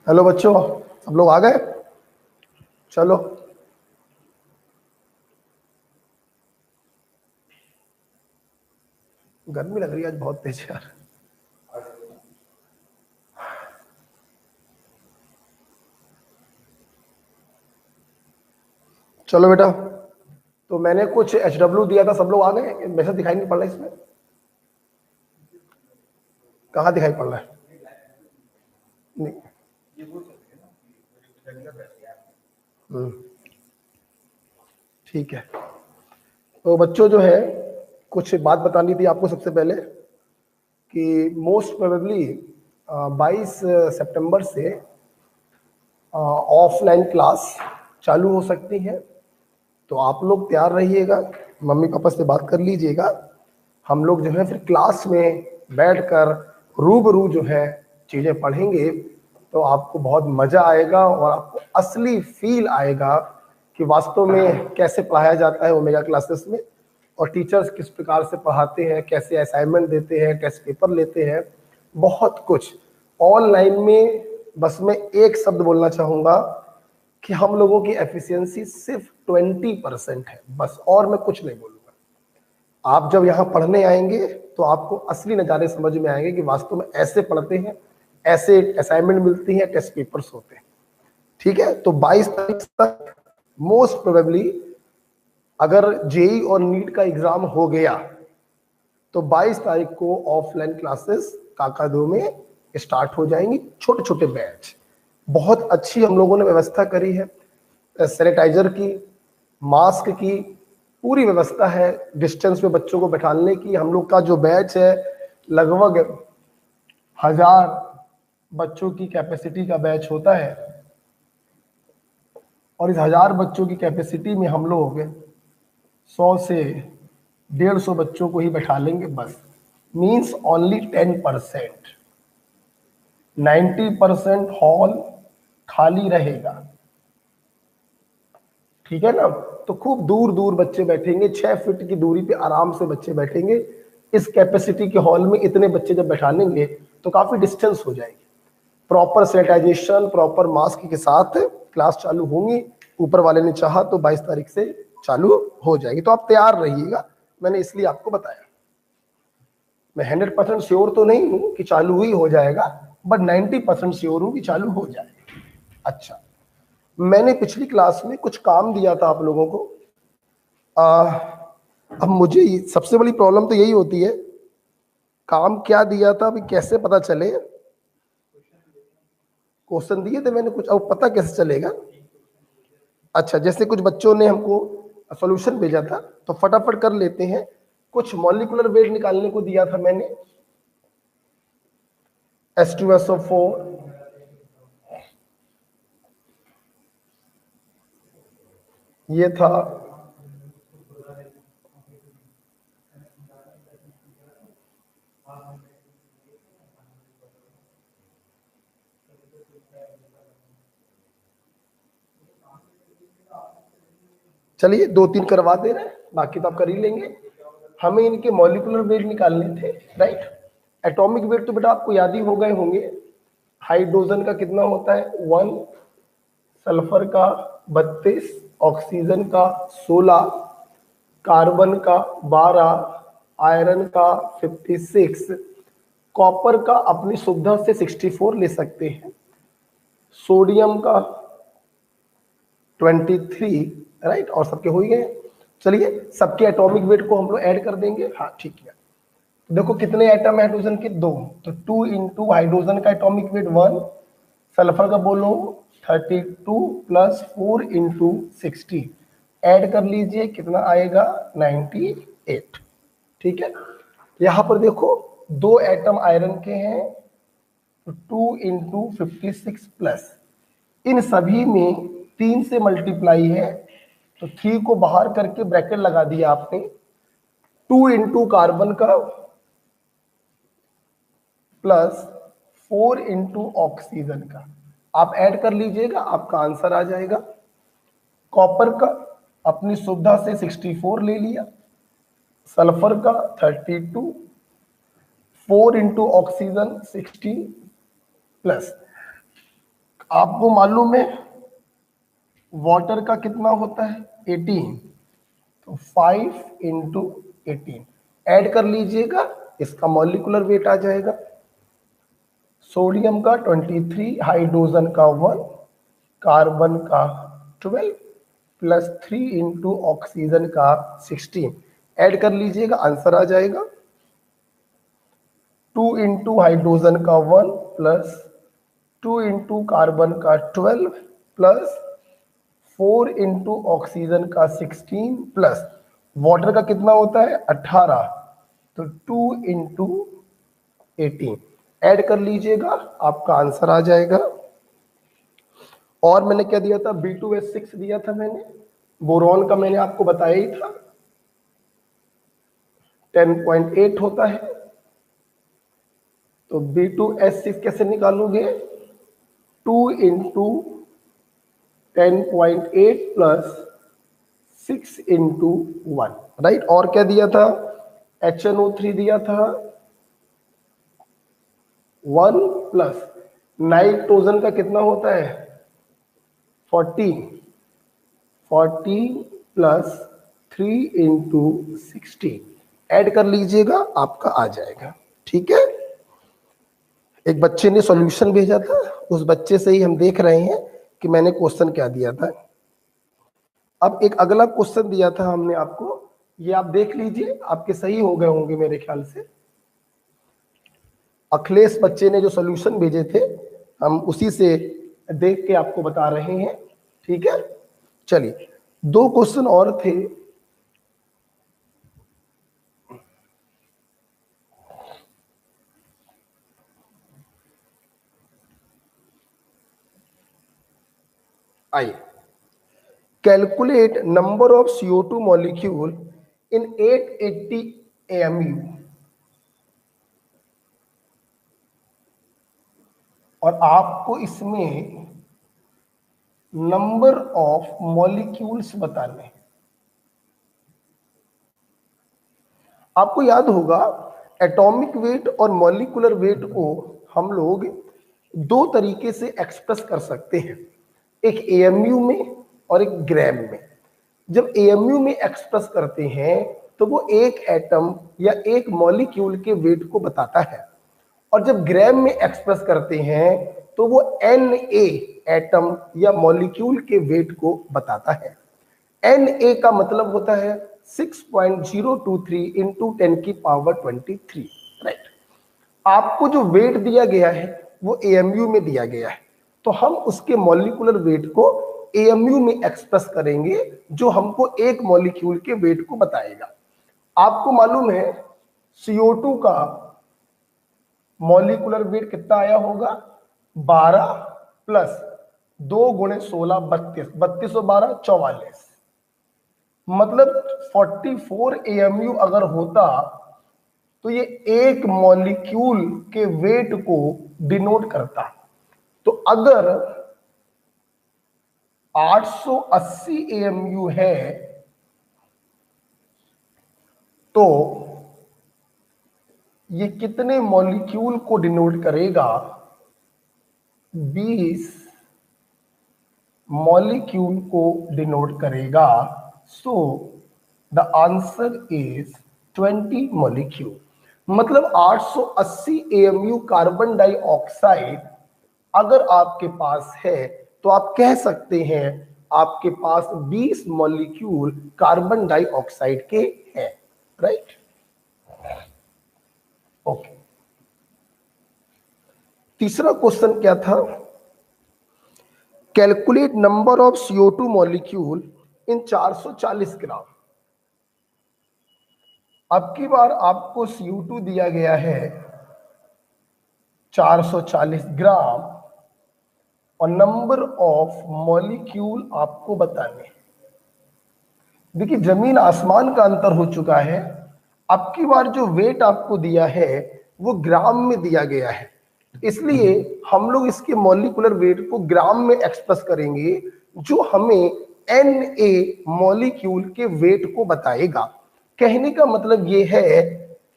Hello बच्चों, सब लोग आ गए। चलो, गर्मी लग रही है आज बहुत तेज यार। चलो बेटा, तो मैंने कुछ HW दिया था, सब लोग आ गए। मैसेज दिखाई नहीं पड़ रहा इसमें। कहाँ दिखाई पड़ रहा है? नहीं। ठीक है। तो बच्चों जो है, कुछ बात बतानी थी आपको सबसे पहले कि मोस्ट प्रोबेबली 22 सितंबर से ऑफलाइन क्लास चालू हो सकती है। तो आप लोग तैयार रहिएगा, मम्मी पापा से बात कर लीजिएगा। हम लोग जो है फिर क्लास में बैठकर रूबरू जो है चीज़ें पढ़ेंगे, तो आपको बहुत मज़ा आएगा और आपको असली फील आएगा कि वास्तव में कैसे पढ़ाया जाता है ओमेगा क्लासेस में, और टीचर्स किस प्रकार से पढ़ाते हैं, कैसे असाइनमेंट देते हैं, टेस्ट पेपर लेते हैं, बहुत कुछ ऑनलाइन में। बस मैं एक शब्द बोलना चाहूँगा कि हम लोगों की एफिशिएंसी सिर्फ 20% है, बस। और मैं कुछ नहीं बोलूँगा। आप जब यहाँ पढ़ने आएंगे तो आपको असली नज़ारे समझ में आएंगे कि वास्तव में ऐसे पढ़ते हैं, ऐसे असाइनमेंट मिलती है, टेस्ट पेपर्स होते हैं। ठीक है, तो 22 तारीख तक मोस्ट प्रोबेबली अगर जेई और नीट का एग्जाम हो गया तो 22 तारीख को ऑफलाइन क्लासेस काकादो में स्टार्ट हो जाएंगी, छोटे छोटे बैच। बहुत अच्छी हम लोगों ने व्यवस्था करी है, सैनिटाइजर की, मास्क की पूरी व्यवस्था है, डिस्टेंस में बच्चों को बैठाने की। हम लोग का जो बैच है लगभग 1000 बच्चों की कैपेसिटी का बैच होता है, और इस 1000 बच्चों की कैपेसिटी में हम लोग 100 से 150 बच्चों को ही बैठा लेंगे, बस। Means only 10%। 90% हॉल खाली रहेगा। ठीक है ना? तो खूब दूर दूर बच्चे बैठेंगे, 6 फीट की दूरी पे आराम से बच्चे बैठेंगे। इस कैपेसिटी के हॉल में इतने बच्चे जब बैठानेंगे तो काफी डिस्टेंस हो जाएगी। प्रॉपर सैनिटाइजेशन, प्रॉपर मास्क के साथ क्लास चालू होंगी। ऊपर वाले ने चाहा तो 22 तारीख से चालू हो जाएगी, तो आप तैयार रहिएगा। मैंने इसलिए आपको बताया। मैं 100% श्योर तो नहीं हूं कि चालू ही हो जाएगा, बट 90% श्योर हूं कि चालू हो जाएगा। अच्छा, मैंने पिछली क्लास में कुछ काम दिया था आप लोगों को। अब मुझे सबसे बड़ी प्रॉब्लम तो यही होती है, काम क्या दिया था अभी कैसे पता चले। क्वेश्चन दिए थे मैंने कुछ, अब पता कैसे चलेगा? अच्छा, जैसे कुछ बच्चों ने हमको सॉल्यूशन भेजा था तो फटाफट कर लेते हैं। कुछ मॉलिक्यूलर वेट निकालने को दिया था मैंने, H2SO4, ये था चलिए 2-3 करवा दे रहे हैं, बाकी तो आप कर ही लेंगे। हमें इनके मॉलिक्यूलर वेट निकालने थे, राइट। एटॉमिक वेट तो बेटा आपको याद ही हो गए होंगे। हाइड्रोजन का कितना होता है? 1, सल्फर का 32, ऑक्सीजन का 16, कार्बन का 12, आयरन का 56, कॉपर का अपनी सुविधा से 64 ले सकते हैं, सोडियम का 23, राइट। और सबके हो ही गए। चलिए सबके एटॉमिक वेट को हम लोग ऐड कर देंगे। हाँ ठीक है, देखो कितने एटम है हाइड्रोजन के? 2, तो 2 इंटू हाइड्रोजन का एटॉमिक वेट 1, सल्फर का बोलो 32 प्लस 4 इंटू 60, ऐड कर लीजिए कितना आएगा? 98। ठीक है, यहां पर देखो 2 एटम आयरन के हैं, तो 2 इंटू 56 प्लस, इन सभी में 3 से मल्टीप्लाई है, तो 3 को बाहर करके ब्रैकेट लगा दिया आपने। 2 इंटू कार्बन का प्लस 4 इंटू ऑक्सीजन का, आप ऐड कर लीजिएगा, आपका आंसर आ जाएगा। कॉपर का अपनी सुविधा से 64 ले लिया, सल्फर का 32, 4 इंटू ऑक्सीजन 60 प्लस आपको मालूम है वाटर का कितना होता है 18, तो 5 इंटू 18 ऐड कर लीजिएगा, इसका मॉलिक्यूलर वेट आ जाएगा। सोडियम का 23, हाइड्रोजन का 1, कार्बन का 12 प्लस 3 इंटू ऑक्सीजन का 16 ऐड कर लीजिएगा, आंसर आ जाएगा। 2 इंटू हाइड्रोजन का 1 प्लस 2 इंटू कार्बन का 12 प्लस 4 इंटू ऑक्सीजन का 16 प्लस वाटर का कितना होता है 18, तो 2 इंटू 18 ऐड कर लीजिएगा, आपका आंसर आ जाएगा। और मैंने क्या दिया था, B2H6 दिया था मैंने, बोरॉन का मैंने आपको बताया ही था 10.8 होता है। तो B2H6 कैसे निकालोगे, 2 इंटू 10.8 प्लस 6 इंटू 1, राइट। और क्या दिया था, HNO3 दिया था 1 प्लस नाइट्रोजन का कितना होता है 40 प्लस 3 इंटू 16 ऐड कर लीजिएगा, आपका आ जाएगा। ठीक है, एक बच्चे ने सॉल्यूशन भेजा था, उस बच्चे से ही हम देख रहे हैं कि मैंने क्वेश्चन क्या दिया था। अब एक अगला क्वेश्चन दिया था हमने आपको, ये आप देख लीजिए, आपके सही हो गए होंगे मेरे ख्याल से। अखिलेश बच्चे ने जो सॉल्यूशन भेजे थे, हम उसी से देख के आपको बता रहे हैं। ठीक है, चलिए 2 क्वेश्चन और थे। आइए, calculate number of CO2 molecule in 880 AMU। और आपको इसमें नंबर ऑफ मॉलिक्यूल्स बताने। आपको याद होगा एटॉमिक वेट और मॉलिक्यूलर वेट को हम लोग 2 तरीके से एक्सप्रेस कर सकते हैं, एक AMU में और एक ग्राम में। जब AMU में एक्सप्रेस करते हैं तो वो एक एटम या एक मॉलिक्यूल के वेट को बताता है, और जब ग्राम में एक्सप्रेस करते हैं तो वो Na एटम या मॉलिक्यूल के वेट को बताता है। Na का मतलब होता है 6.023 इंटू 10 की पावर 23, राइट। आपको जो वेट दिया गया है वो AMU में दिया गया है, तो हम उसके मॉलिक्यूलर वेट को AMU में एक्सप्रेस करेंगे, जो हमको एक मॉलिक्यूल के वेट को बताएगा। आपको मालूम है CO2 का मॉलिक्यूलर वेट कितना आया होगा, 12 प्लस 2 गुणे 16 32, 32 और 12 44, मतलब 44 AMU अगर होता तो ये एक मॉलिक्यूल के वेट को डिनोट करता। तो अगर 880 AMU है तो ये कितने मॉलिक्यूल को डिनोट करेगा, 20 मॉलिक्यूल को डिनोट करेगा। So the answer is 20 molecule. मतलब 880 AMU कार्बन डाइऑक्साइड अगर आपके पास है तो आप कह सकते हैं आपके पास 20 मॉलिक्यूल कार्बन डाइऑक्साइड के हैं, राइट। ओके, तीसरा क्वेश्चन क्या था, calculate number of CO2 molecule इन 440 ग्राम। अब की बार आपको CO2 दिया गया है 440 ग्राम और नंबर ऑफ मॉलिक्यूल आपको बताने। देखिए जमीन आसमान का अंतर हो चुका है। अब की बार जो वेट आपको दिया है वो ग्राम में दिया गया है, इसलिए हम लोग इसके मॉलिक्यूलर वेट को ग्राम में एक्सप्रेस करेंगे, जो हमें Na मॉलिक्यूल के वेट को बताएगा। कहने का मतलब ये है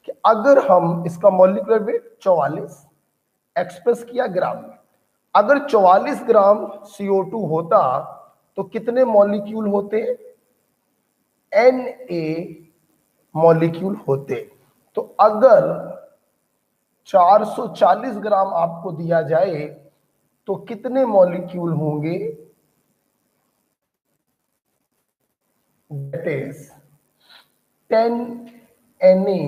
कि अगर हम इसका मॉलिक्यूलर वेट 44 एक्सप्रेस किया ग्राम में, अगर 44 ग्राम CO2 होता तो कितने मॉलिक्यूल होते? Na मॉलिक्यूल होते। तो अगर 440 ग्राम आपको दिया जाए तो कितने मॉलिक्यूल होंगे? दैट इज 10 Na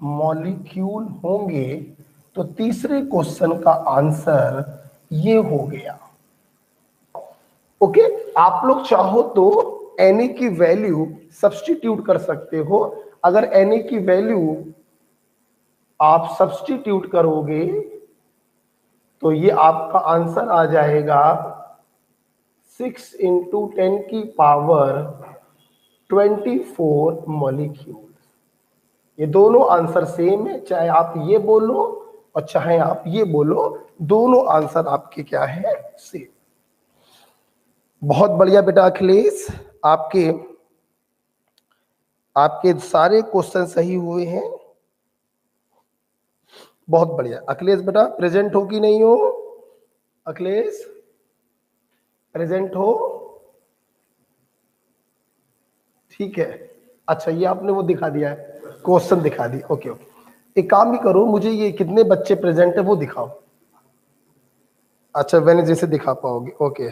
मॉलिक्यूल होंगे। तो तीसरे क्वेश्चन का आंसर ये हो गया। ओके, आप लोग चाहो तो Na की वैल्यू सब्स्टिट्यूट कर सकते हो। अगर Na की वैल्यू आप सब्स्टिट्यूट करोगे तो ये आपका आंसर आ जाएगा 6 इंटू 10 की पावर 24 मॉलिक्यूल। ये दोनों आंसर सेम है, चाहे आप ये बोलो और चाहे आप ये बोलो, दोनों आंसर आपके क्या है? सेम। बहुत बढ़िया बेटा अखिलेश, आपके आपके सारे क्वेश्चन सही हुए हैं। बहुत बढ़िया अखिलेश बेटा, प्रेजेंट हो कि नहीं हो? अखिलेश प्रेजेंट हो? ठीक है, अच्छा ये आपने वो दिखा दिया है, क्वेश्चन दिखा दिया। ओके ओके, एक काम भी करो, मुझे ये कितने बच्चे प्रेजेंट है वो दिखाओ। अच्छा वेनेसडे से दिखा पाओगे, ओके।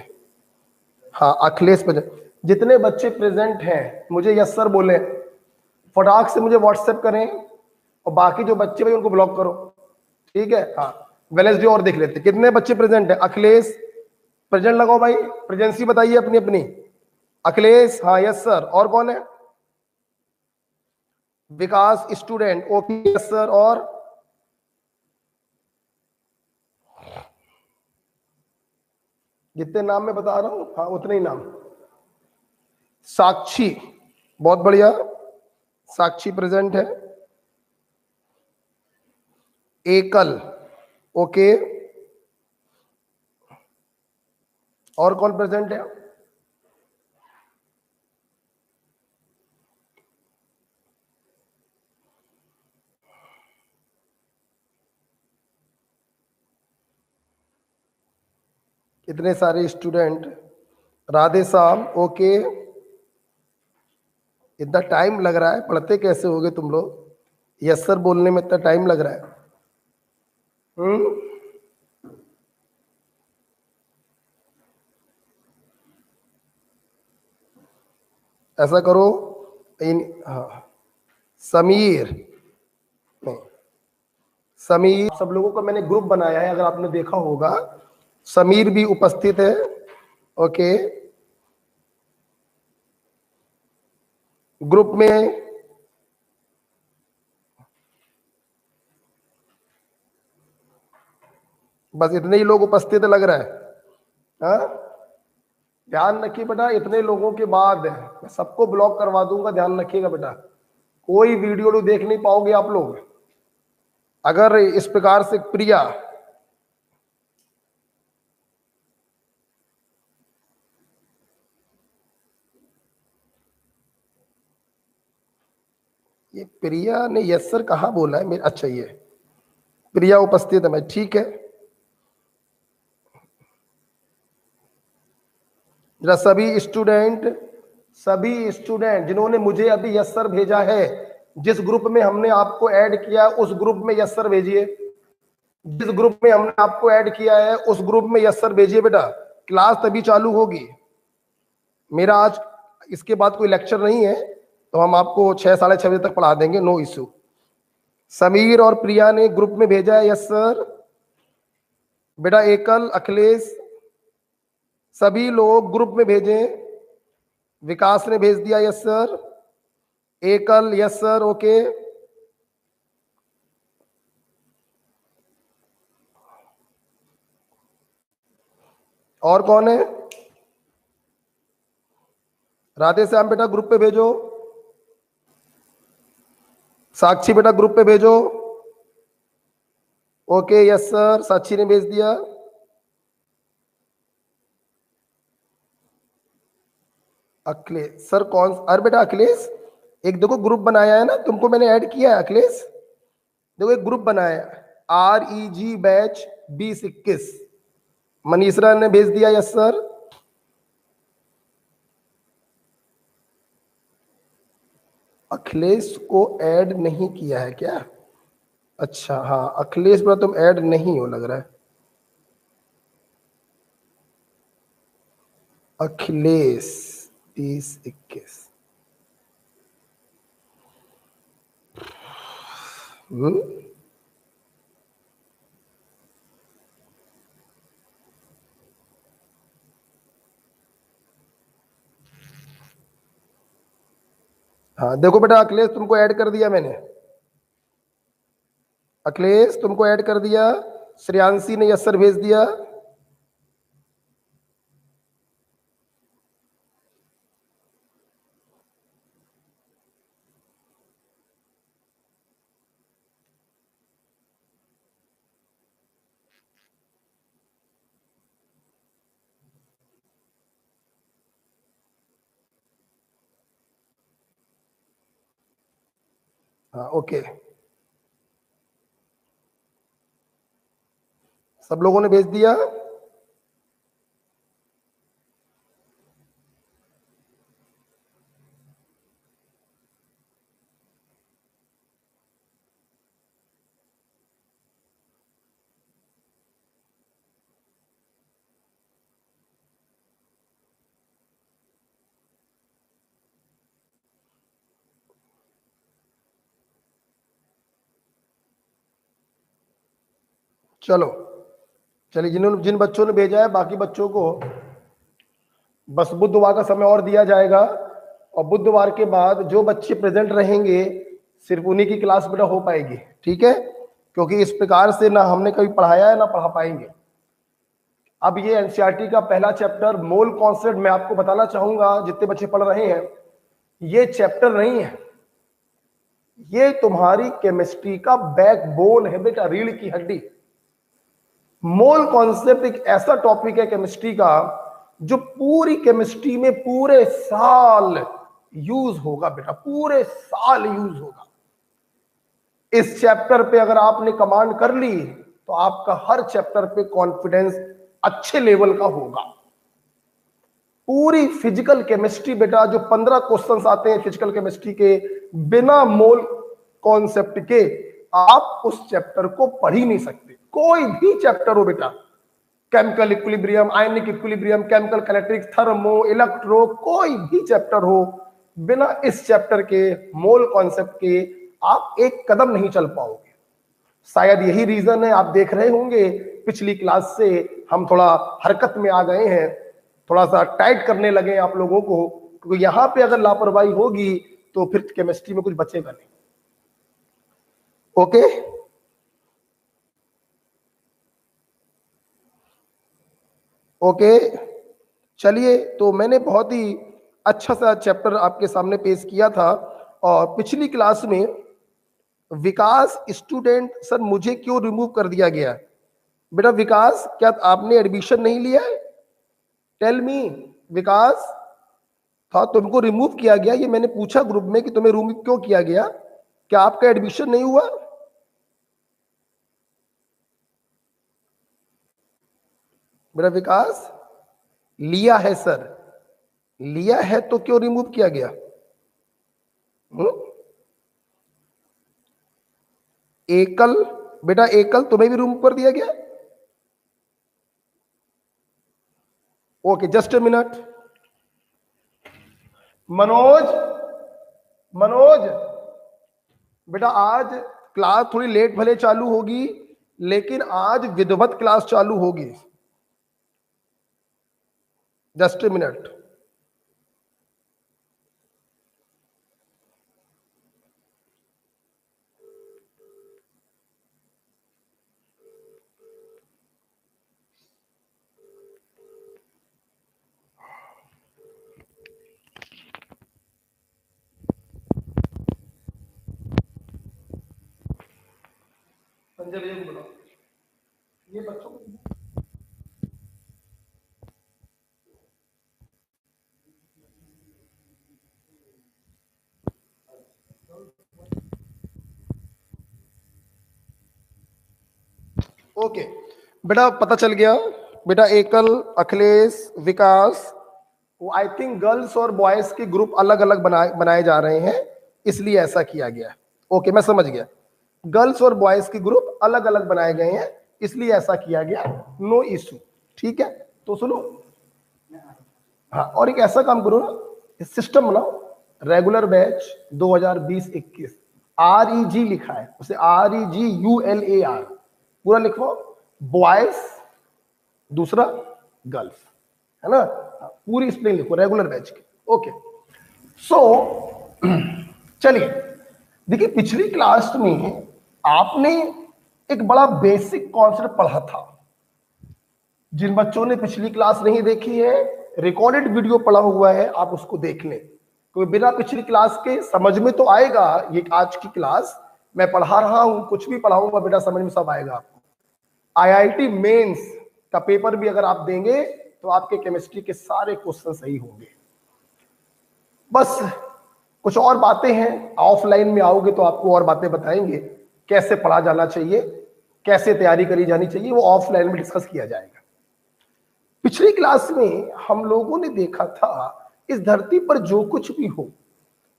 हाँ अखिलेश प्रेजेंट, जितने बच्चे प्रेजेंट हैं मुझे यस सर बोले, फटाक से मुझे व्हाट्सएप करें, और बाकी जो बच्चे भाई उनको ब्लॉक करो, ठीक है? हाँ वेनेसडे और देख लेते कितने बच्चे प्रेजेंट है। अखिलेश प्रेजेंट लगाओ भाई, प्रेजेंसी बताइए अपनी अपनी। अखिलेश हाँ यस सर, और कौन है? विकास स्टूडेंट, ओपी यस सर, और जितने नाम मैं बता रहा हूं हाँ उतने ही नाम। साक्षी, बहुत बढ़िया, साक्षी प्रेजेंट है। एकल, ओके, और कौन प्रेजेंट है? इतने सारे स्टूडेंट, राधे श्याम, ओके। इतना टाइम लग रहा है, पढ़ते कैसे होगे तुम लोग? यस सर बोलने में इतना टाइम लग रहा है। ऐसा करो हाँ समीर, नहीं समीर, सब लोगों का मैंने ग्रुप बनाया है, अगर आपने देखा होगा। समीर भी उपस्थित है, ओके। ग्रुप में बस इतने ही लोग उपस्थित लग रहा है। हाँ ध्यान रखिए बेटा, इतने लोगों के बाद मैं सबको ब्लॉक करवा दूंगा, ध्यान रखिएगा बेटा। कोई वीडियो देख नहीं पाओगे आप लोग अगर इस प्रकार से। प्रिया, ये प्रिया ने यस सर कहाँ बोला है मेरे? अच्छा ये प्रिया उपस्थित है, मैं ठीक है। जरा सभी स्टूडेंट जिन्होंने मुझे अभी यस सर भेजा है, जिस ग्रुप में हमने आपको ऐड किया उस ग्रुप में यस सर भेजिए। जिस ग्रुप में हमने आपको ऐड किया है उस ग्रुप में यस सर भेजिए बेटा। क्लास तभी चालू होगी। मेरा आज इसके बाद कोई लेक्चर नहीं है, तो हम आपको 6 साढ़े 6 बजे तक पढ़ा देंगे, नो इशू। समीर और प्रिया ने ग्रुप में भेजा है यस सर बेटा। एकल, अखिलेश, सभी लोग ग्रुप में भेजें। विकास ने भेज दिया यस सर, एकल यस सर, ओके। और कौन है? राधे श्याम बेटा ग्रुप पे भेजो। साक्षी बेटा ग्रुप पे भेजो, ओके यस सर, साक्षी ने भेज दिया। अखिलेश सर कौन? अरे बेटा अखिलेश, एक देखो ग्रुप बनाया है ना, तुमको मैंने ऐड किया है अखिलेश, देखो एक ग्रुप बनाया है। REG batch 2021। मनीषरा ने भेज दिया, यस सर। अखिलेश को ऐड नहीं किया है क्या? अच्छा हाँ, अखिलेश पर तुम ऐड नहीं हो लग रहा है। अखिलेश 2021। हाँ देखो बेटा, अखिलेश तुमको ऐड कर दिया मैंने। अखिलेश तुमको ऐड कर दिया। श्रेयांशी ने यस सर भेज दिया। हाँ ओके, सब लोगों ने भेज दिया। चलो चलिए, जिन बच्चों ने भेजा है बाकी बच्चों को बस बुधवार का समय और दिया जाएगा, और बुधवार के बाद जो बच्चे प्रेजेंट रहेंगे सिर्फ उन्हीं की क्लास बेटा हो पाएगी, ठीक है? क्योंकि इस प्रकार से ना हमने कभी पढ़ाया है ना पढ़ा पाएंगे। अब ये एनसीईआरटी का पहला चैप्टर मोल कॉन्सेप्ट मैं आपको बताना चाहूंगा, जितने बच्चे पढ़ रहे हैं, ये चैप्टर नहीं है, ये तुम्हारी केमिस्ट्री का बैकबोन है बेटा, रीढ़ की हड्डी। मोल कॉन्सेप्ट एक ऐसा टॉपिक है केमिस्ट्री का जो पूरी केमिस्ट्री में पूरे साल यूज होगा बेटा, पूरे साल यूज होगा। इस चैप्टर पे अगर आपने कमांड कर ली तो आपका हर चैप्टर पे कॉन्फिडेंस अच्छे लेवल का होगा। पूरी फिजिकल केमिस्ट्री बेटा, जो 15 क्वेश्चंस आते हैं फिजिकल केमिस्ट्री के, बिना मोल कॉन्सेप्ट के आप उस चैप्टर को पढ़ ही नहीं सकते। कोई भी चैप्टर हो बेटा, chemical equilibrium, ionic equilibrium, chemical kinetics, thermo, electro, कोई भी चैप्टर हो, बिना इस चैप्टर के मोल कॉन्सेप्ट के आप एक कदम नहीं चल पाओगे। शायद यही रीजन है, आप देख रहे होंगे पिछली क्लास से हम थोड़ा हरकत में आ गए हैं, थोड़ा सा टाइट करने लगे आप लोगों को, क्योंकि यहां पे अगर लापरवाही होगी तो फिर केमिस्ट्री में कुछ बचेगा नहीं। ओके, ओके चलिए, तो मैंने बहुत ही अच्छा सा चैप्टर आपके सामने पेश किया था। और पिछली क्लास में विकास स्टूडेंट सर मुझे क्यों रिमूव कर दिया गया? बेटा विकास, क्या आपने एडमिशन नहीं लिया है? टेल मी विकास। था तुमको रिमूव किया गया, ये मैंने पूछा ग्रुप में कि तुम्हें रिमूव क्यों किया गया, क्या आपका एडमिशन नहीं हुआ? बेटा विकास, लिया है सर, लिया है तो क्यों रिमूव किया गया? हुँ? एकल, बेटा एकल तुम्हें भी रिमूव कर दिया गया? Okay just a minute. Manoj, Manoj बेटा आज क्लास थोड़ी लेट भले चालू होगी, लेकिन आज विधिवत क्लास चालू होगी। Just a minute. संजय भैया को बुलाओ, ये बच्चों को। ओके बेटा, पता चल गया बेटा। एकल, अखिलेश, विकास, वो आई थिंक गर्ल्स और बॉयज के ग्रुप अलग अलग बनाए जा रहे हैं, इसलिए ऐसा किया गया है। ओके, मैं समझ गया। गर्ल्स और बॉयज के ग्रुप अलग अलग बनाए गए हैं, इसलिए ऐसा किया गया। नो इशू, ठीक है। तो सुनो, हाँ, और एक ऐसा काम करो ना, सिस्टम बनाओ, रेगुलर बैच 2020-21, REG लिखा है उसे, REGULAR पूरा लिखो, बॉयज दूसरा गर्ल्स, है ना, पूरी स्पेलिंग लिखो रेगुलर बैच की। ओके, सो चलिए देखिए, पिछली क्लास में आपने एक बड़ा बेसिक कॉन्सेप्ट पढ़ा था। जिन बच्चों ने पिछली क्लास नहीं देखी है, रिकॉर्डेड वीडियो पढ़ा हुआ है, आप उसको देख लें, क्योंकि बिना पिछली क्लास के समझ में तो आएगा। ये आज की क्लास मैं पढ़ा रहा हूं, कुछ भी पढ़ाऊंगा बेटा, समझ में सब आएगा आपको। IIT मेंस का पेपर भी अगर आप देंगे तो आपके केमिस्ट्री के सारे क्वेश्चन सही होंगे। बस कुछ और बातें हैं, ऑफलाइन में आओगे तो आपको और बातें बताएंगे, कैसे पढ़ा जाना चाहिए, कैसे तैयारी करी जानी चाहिए, वो ऑफलाइन में डिस्कस किया जाएगा। पिछली क्लास में हम लोगों ने देखा था, इस धरती पर जो कुछ भी हो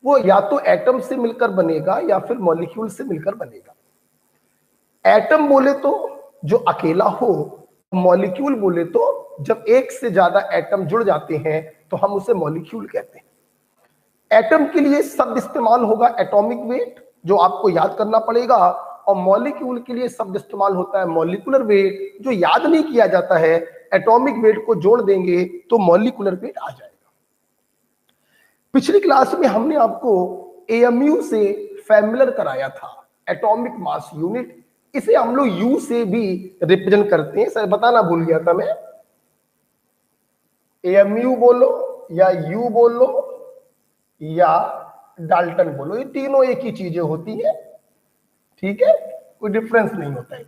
वो या तो एटम से मिलकर बनेगा या फिर मॉलिक्यूल से मिलकर बनेगा। एटम बोले तो जो अकेला हो, मॉलिक्यूल बोले तो जब एक से ज्यादा एटम जुड़ जाते हैं तो हम उसे मॉलिक्यूल कहते हैं। एटम के लिए शब्द इस्तेमाल होगा एटॉमिक वेट, जो आपको याद करना पड़ेगा, और मॉलिक्यूल के लिए शब्द इस्तेमाल होता है मॉलिक्यूलर वेट, जो याद नहीं किया जाता है। एटॉमिक वेट को जोड़ देंगे तो मॉलिक्यूलर वेट आ जाएगा। पिछली क्लास में हमने आपको AMU से फैमिलियर कराया था, एटॉमिक मास यूनिट। इसे हम लोग U से भी रिप्रेजेंट करते हैं, सर बताना भूल गया था मैं। AMU बोलो या U बोलो या डाल्टन बोलो, ये तीनों एक ही चीजें होती है, ठीक है, कोई डिफरेंस नहीं होता है।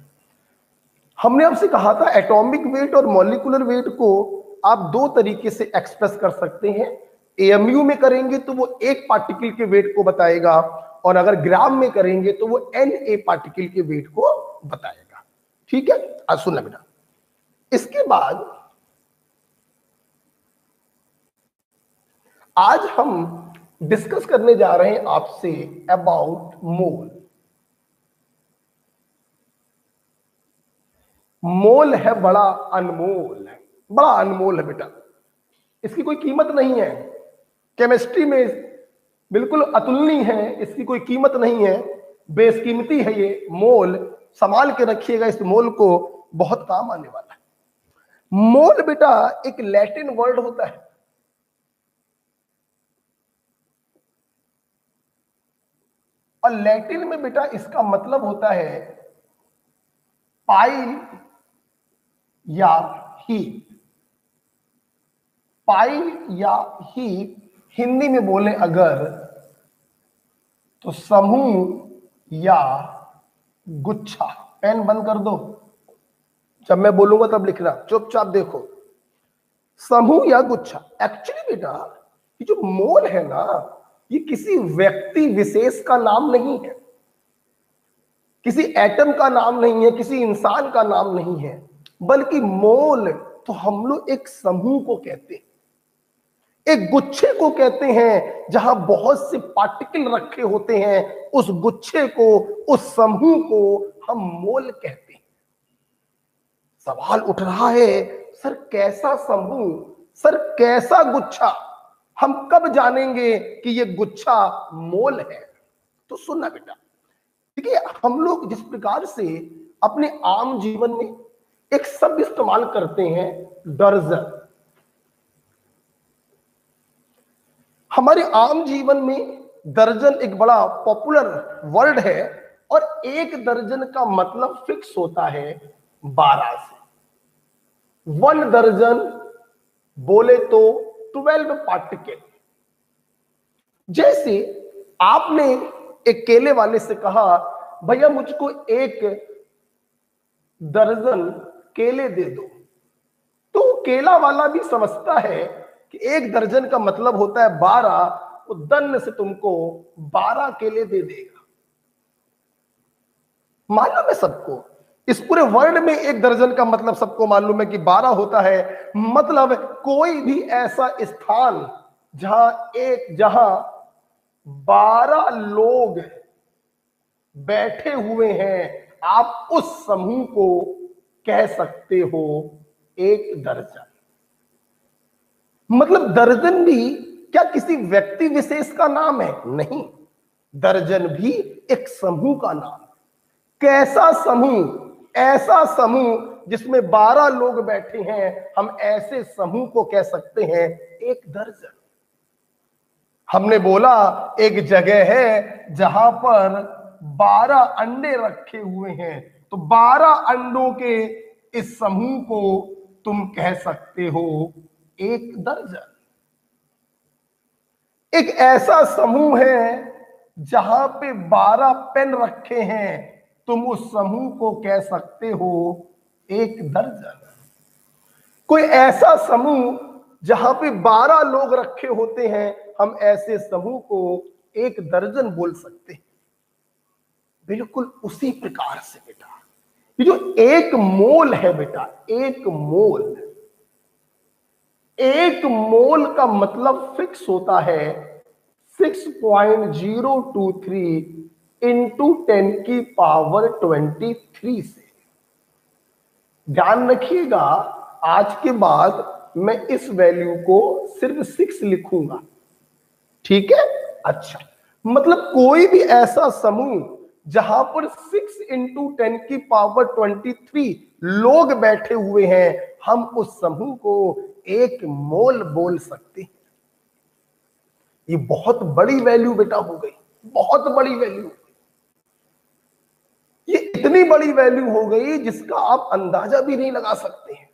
हमने आपसे कहा था एटॉमिक वेट और मॉलिक्यूलर वेट को आप दो तरीके से एक्सप्रेस कर सकते हैं। AMU में करेंगे तो वो एक पार्टिकल के वेट को बताएगा, और अगर ग्राम में करेंगे तो वो Na पार्टिकल के वेट को बताएगा, ठीक है। आज सुनना बेटा, इसके बाद आज हम डिस्कस करने जा रहे हैं आपसे अबाउट मोल। मोल है बड़ा अनमोल, बड़ा अनमोल है बेटा, इसकी कोई कीमत नहीं है। केमिस्ट्री में बिल्कुल अतुलनीय है, इसकी कोई कीमत नहीं है, बेशकीमती है ये मोल। संभाल के रखिएगा इस मोल को, बहुत काम आने वाला है। मोल बेटा एक लैटिन वर्ड होता है, और लैटिन में बेटा इसका मतलब होता है पाइल या हीप। पाइल या हीप हिंदी में बोले अगर तो समूह या गुच्छा। पेन बंद कर दो, जब मैं बोलूंगा तब लिखना, चुपचाप देखो। समूह या गुच्छा। एक्चुअली बेटा ये जो मोल है ना, ये किसी व्यक्ति विशेष का नाम नहीं है, किसी एटम का नाम नहीं है, किसी इंसान का नाम नहीं है, बल्कि मोल तो हम लोग एक समूह को कहते हैं, एक गुच्छे को कहते हैं, जहां बहुत से पार्टिकल रखे होते हैं। उस गुच्छे को, उस समूह को हम मोल कहते हैं। सवाल उठ रहा है, सर कैसा समूह, सर कैसा गुच्छा, हम कब जानेंगे कि ये गुच्छा मोल है? तो सुनना बेटा, देखिए हम लोग जिस प्रकार से अपने आम जीवन में एक शब्द इस्तेमाल करते हैं दर्जन, हमारे आम जीवन में दर्जन एक बड़ा पॉपुलर वर्ड है, और एक दर्जन का मतलब फिक्स होता है 12 से। 1 दर्जन बोले तो 12 पार्टिकल। जैसे आपने एक केले वाले से कहा, भैया मुझको 1 दर्जन केले दे दो, तो केला वाला भी समझता है कि 1 दर्जन का मतलब होता है 12, वो दन्न से तुमको 12 केले दे देगा। मालूम है सबको इस पूरे वर्ल्ड में एक दर्जन का मतलब सबको मालूम है कि 12 होता है। मतलब कोई भी ऐसा स्थान जहां 12 लोग बैठे हुए हैं, आप उस समूह को कह सकते हो एक दर्जन। मतलब दर्जन भी क्या किसी व्यक्ति विशेष का नाम है? नहीं, दर्जन भी एक समूह का नाम है। कैसा समूह? ऐसा समूह जिसमें 12 लोग बैठे हैं, हम ऐसे समूह को कह सकते हैं एक दर्जन। हमने बोला एक जगह है जहां पर 12 अंडे रखे हुए हैं, तो 12 अंडों के इस समूह को तुम कह सकते हो एक दर्जन। एक ऐसा समूह है जहां पे 12 पेन रखे हैं, तुम उस समूह को कह सकते हो एक दर्जन। कोई ऐसा समूह जहां पे 12 लोग रखे होते हैं, हम ऐसे समूह को एक दर्जन बोल सकते हैं। बिल्कुल उसी प्रकार से बेटा, ये जो एक मोल है बेटा, एक मोल का मतलब फिक्स होता है 6.023 इंटू 10⁻23 से। ध्यान रखिएगा, आज के बाद मैं इस वैल्यू को सिर्फ 6 लिखूंगा, ठीक है? अच्छा, मतलब कोई भी ऐसा समूह जहां पर 6 इंटू 10⁻23 लोग बैठे हुए हैं, हम उस समूह को एक मोल बोल सकते हैं। ये बहुत बड़ी वैल्यू बेटा हो गई, बहुत बड़ी वैल्यू। ये इतनी बड़ी वैल्यू हो गई जिसका आप अंदाजा भी नहीं लगा सकते हैं।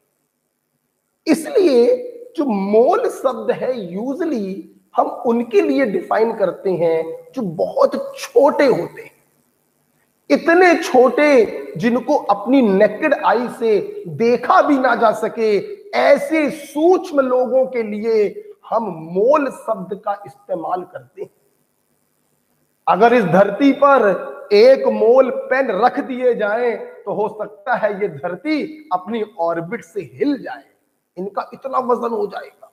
इसलिए जो मोल शब्द है, यूजली हम उनके लिए डिफाइन करते हैं जो बहुत छोटे होते हैं। इतने छोटे जिनको अपनी नेकेड आई से देखा भी ना जा सके, ऐसे सूक्ष्म लोगों के लिए हम मोल शब्द का इस्तेमाल करते हैं। अगर इस धरती पर एक मोल पेन रख दिए जाएं, तो हो सकता है ये धरती अपनी ऑर्बिट से हिल जाए, इनका इतना वजन हो जाएगा।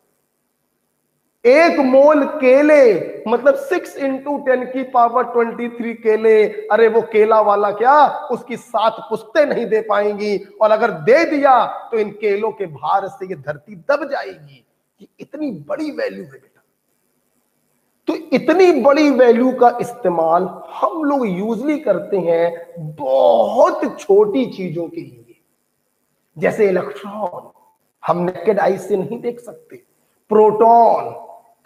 एक मोल केले मतलब 6 इंटू 10⁻23 केले, अरे वो केला वाला क्या उसकी 7 पुश्तें नहीं दे पाएंगी, और अगर दे दिया तो इन केलों के भार से ये धरती दब जाएगी। ये इतनी बड़ी वैल्यू है बेटा। तो इतनी बड़ी वैल्यू का इस्तेमाल हम लोग यूजली करते हैं बहुत छोटी चीजों के लिए, जैसे इलेक्ट्रॉन हम नेकेड आई से नहीं देख सकते, प्रोटॉन,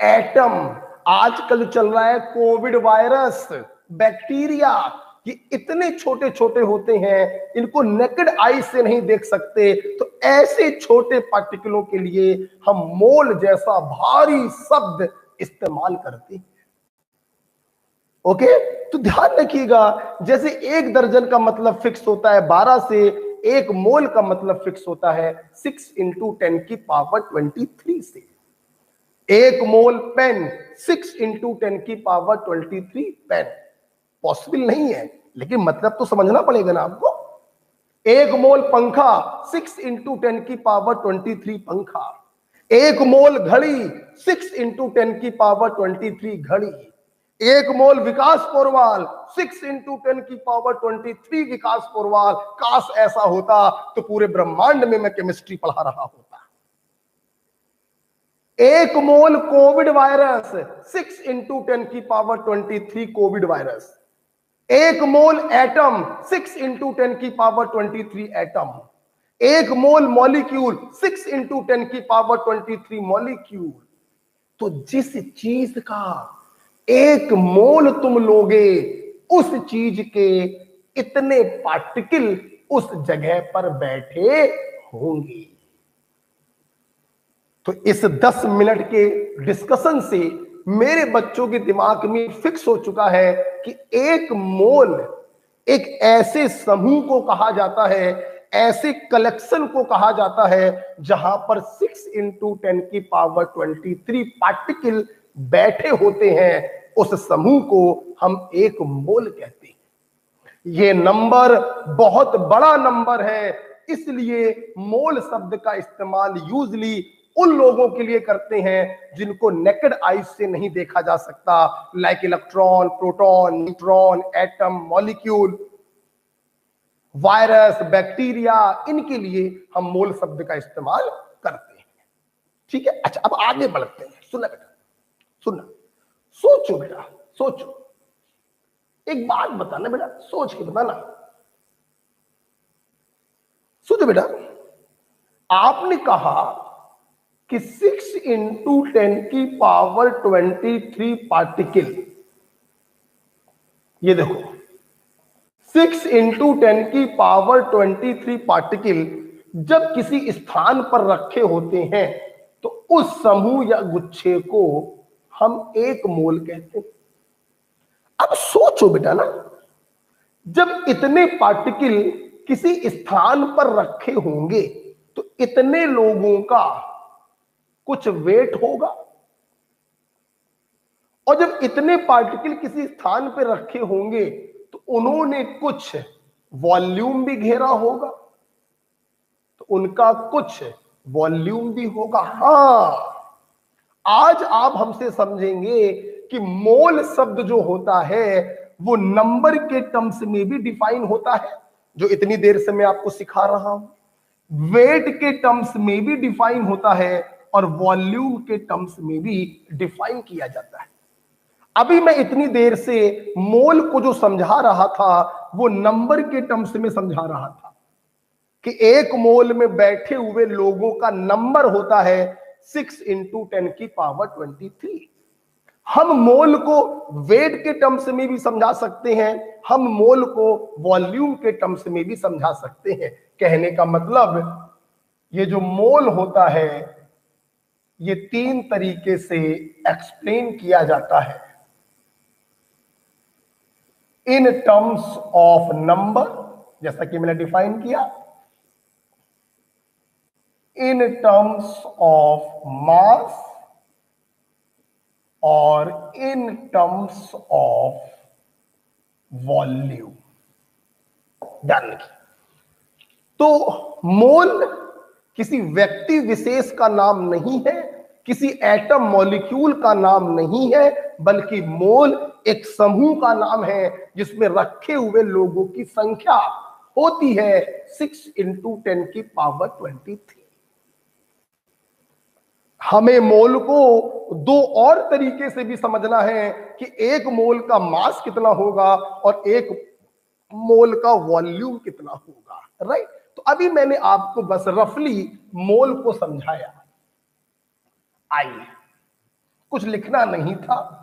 एटम, आजकल चल रहा है कोविड वायरस, बैक्टीरिया, ये इतने छोटे छोटे होते हैं, इनको नेकेड आई से नहीं देख सकते। तो ऐसे छोटे पार्टिकलों के लिए हम मोल जैसा भारी शब्द इस्तेमाल करते हैं। ओके, तो ध्यान रखिएगा, जैसे एक दर्जन का मतलब फिक्स होता है 12 से, एक मोल का मतलब फिक्स होता है 6 इंटू 10⁻23 से। एक मोल पेन 6 इंटू 10⁻23 पेन पॉसिबल नहीं है, लेकिन मतलब तो समझना पड़ेगा ना आपको। एक मोल पंखा 6 इंटू 10⁻23 पंखा। एक मोल घड़ी 6 इंटू 10⁻23 घड़ी। एक मोल विकास पोरवाल 6 इंटू 10⁻23 विकास पोरवाल। काश ऐसा होता तो पूरे ब्रह्मांड में मैं केमिस्ट्री पढ़ा रहा होता। एक mole COVID virus 6 into 10⁻23 COVID virus. एक मोल एटम 6 इंटू 10⁻23 एटम। एक मोल मॉलिक्यूल 6 इंटू 10⁻23 मॉलिक्यूल। तो जिस चीज का एक मोल तुम लोगे, उस चीज के इतने पार्टिकल उस जगह पर बैठे होंगे। तो इस 10 मिनट के डिस्कशन से मेरे बच्चों के दिमाग में फिक्स हो चुका है कि एक मोल एक ऐसे समूह को कहा जाता है, ऐसे कलेक्शन को कहा जाता है जहां पर 6 इंटू 10⁻23 पार्टिकल बैठे होते हैं। उस समूह को हम एक मोल कहते हैं। ये नंबर बहुत बड़ा नंबर है, इसलिए मोल शब्द का इस्तेमाल यूजली उन लोगों के लिए करते हैं जिनको नेकेड आइज से नहीं देखा जा सकता, like electron, proton, neutron, atom, molecule, virus, bacteria, इनके लिए हम मोल शब्द का इस्तेमाल करते हैं। ठीक है, अच्छा अब आगे बढ़ते हैं। सुनना बेटा, सुनना, सोचो बेटा, सोचो, एक बात बताना बेटा, सोच के बताना। सोचो बेटा, आपने कहा कि 6 इंटू 10 की पावर 23 पार्टिकल, ये देखो 6 इंटू 10 की पावर 23 पार्टिकल जब किसी स्थान पर रखे होते हैं तो उस समूह या गुच्छे को हम एक मोल कहते हैं। अब सोचो बेटा ना, जब इतने पार्टिकल किसी स्थान पर रखे होंगे तो इतने लोगों का कुछ वेट होगा, और जब इतने पार्टिकल किसी स्थान पर रखे होंगे तो उन्होंने कुछ वॉल्यूम भी घेरा होगा, तो उनका कुछ वॉल्यूम भी होगा। हाँ, आज आप हमसे समझेंगे कि मोल शब्द जो होता है वो नंबर के टर्म्स में भी डिफाइन होता है, जो इतनी देर से मैं आपको सिखा रहा हूं। वेट के टर्म्स में भी डिफाइन होता है और वॉल्यूम के टर्म्स में भी डिफाइन किया जाता है। अभी मैं इतनी देर से मोल को जो समझा रहा था वो नंबर के टर्म्स में समझा रहा था कि एक मोल में बैठे हुए लोगों का नंबर होता है 6 इंटू 10 की पावर 23। हम मोल को वेट के टर्म्स में भी समझा सकते हैं, हम मोल को वॉल्यूम के टर्म्स में भी समझा सकते हैं। कहने का मतलब ये जो मोल होता है ये 3 तरीके से एक्सप्लेन किया जाता है। इन टर्म्स ऑफ नंबर, जैसा कि मैंने डिफाइन किया, इन टर्म्स ऑफ मास और इन टर्म्स ऑफ वॉल्यूम। ध्यान रखिए, तो मोल किसी व्यक्ति विशेष का नाम नहीं है, किसी एटम मॉलिक्यूल का नाम नहीं है, बल्कि मोल एक समूह का नाम है जिसमें रखे हुए लोगों की संख्या होती है 6 इंटू 10 की पावर 23। हमें मोल को 2 और तरीके से भी समझना है कि एक मोल का मास कितना होगा और एक मोल का वॉल्यूम कितना होगा, राइट। तो अभी मैंने आपको बस रफली मोल को समझाया। आइए, कुछ लिखना नहीं था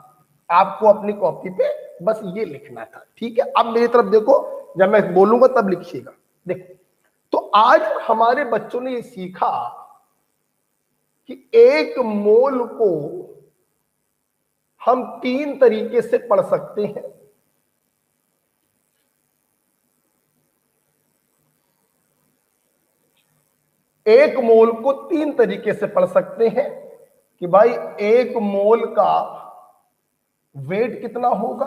आपको, अपनी कॉपी पे बस ये लिखना था, ठीक है। अब मेरी तरफ देखो, जब मैं बोलूंगा तब लिखिएगा। देखो, तो आज हमारे बच्चों ने ये सीखा कि एक मोल को हम 3 तरीके से पढ़ सकते हैं। एक मोल को 3 तरीके से पढ़ सकते हैं कि भाई एक मोल का वेट कितना होगा,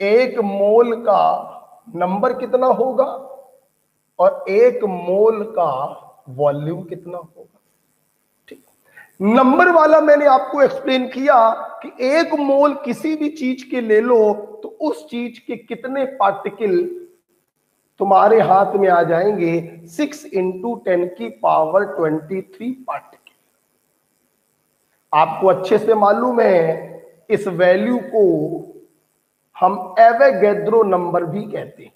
एक मोल का नंबर कितना होगा और एक मोल का वॉल्यूम कितना होगा। ठीक, नंबर वाला मैंने आपको एक्सप्लेन किया कि एक मोल किसी भी चीज के ले लो तो उस चीज के कितने पार्टिकल तुम्हारे हाथ में आ जाएंगे, 6 इंटू 10 की पावर 23 पार्टिकल। आपको अच्छे से मालूम है इस वैल्यू को हम एवोगैड्रो नंबर भी कहते हैं।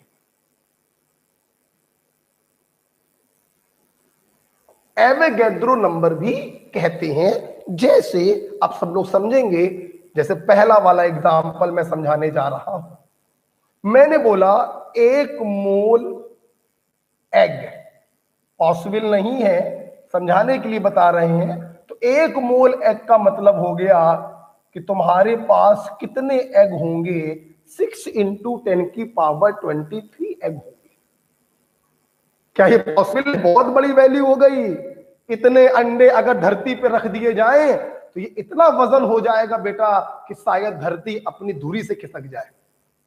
एवोगैड्रो नंबर भी कहते हैं, जैसे आप सब लोग समझेंगे। जैसे पहला वाला एग्जांपल मैं समझाने जा रहा हूं। मैंने बोला एक मोल एग, पॉसिबल नहीं है, समझाने के लिए बता रहे हैं। तो एक मोल एग का मतलब हो गया कि तुम्हारे पास कितने एग होंगे, 6 इंटू 10 की पावर 23 एग होंगे। क्या ये पॉसिबल? बहुत बड़ी वैल्यू हो गई। इतने अंडे अगर धरती पे रख दिए जाएं तो ये इतना वजन हो जाएगा बेटा कि शायद धरती अपनी धुरी से खिसक जाए।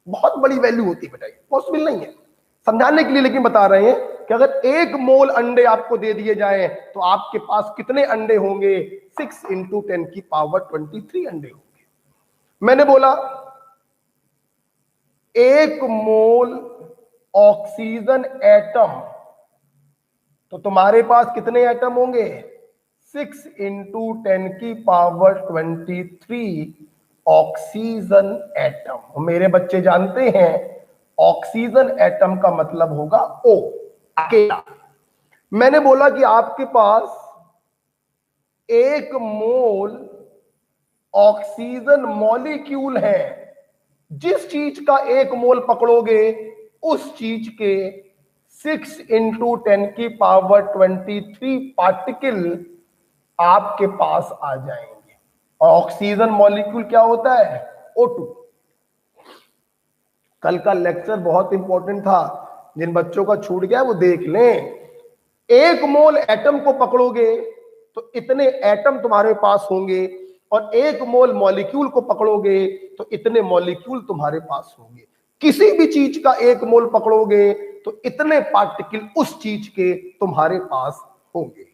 बहुत बड़ी वैल्यू होती है बेटा, पॉसिबल नहीं है समझाने के लिए, लेकिन बता रहे हैं कि अगर 1 मोल अंडे आपको दे दिए जाए तो आपके पास कितने अंडे होंगे? 6 × 10⁻23 अंडे होंगे। मैंने बोला 1 मोल ऑक्सीजन एटम, तो तुम्हारे पास कितने एटम होंगे? 6 × 10⁻23 ऑक्सीजन एटम। मेरे बच्चे जानते हैं ऑक्सीजन एटम का मतलब होगा O, अकेला। मैंने बोला कि आपके पास 1 मोल ऑक्सीजन मॉलिक्यूल है, जिस चीज का 1 मोल पकड़ोगे उस चीज के 6 × 10⁻23 पार्टिकल आपके पास आ जाएंगे। और ऑक्सीजन मॉलिक्यूल क्या होता है? O2। कल का लेक्चर बहुत इंपॉर्टेंट था, जिन बच्चों का छूट गया वो देख लें। 1 मोल एटम को पकड़ोगे तो इतने एटम तुम्हारे पास होंगे, और 1 मोल मॉलिक्यूल को पकड़ोगे तो इतने मॉलिक्यूल तुम्हारे पास होंगे। किसी भी चीज का 1 मोल पकड़ोगे तो इतने पार्टिकल उस चीज के तुम्हारे पास होंगे।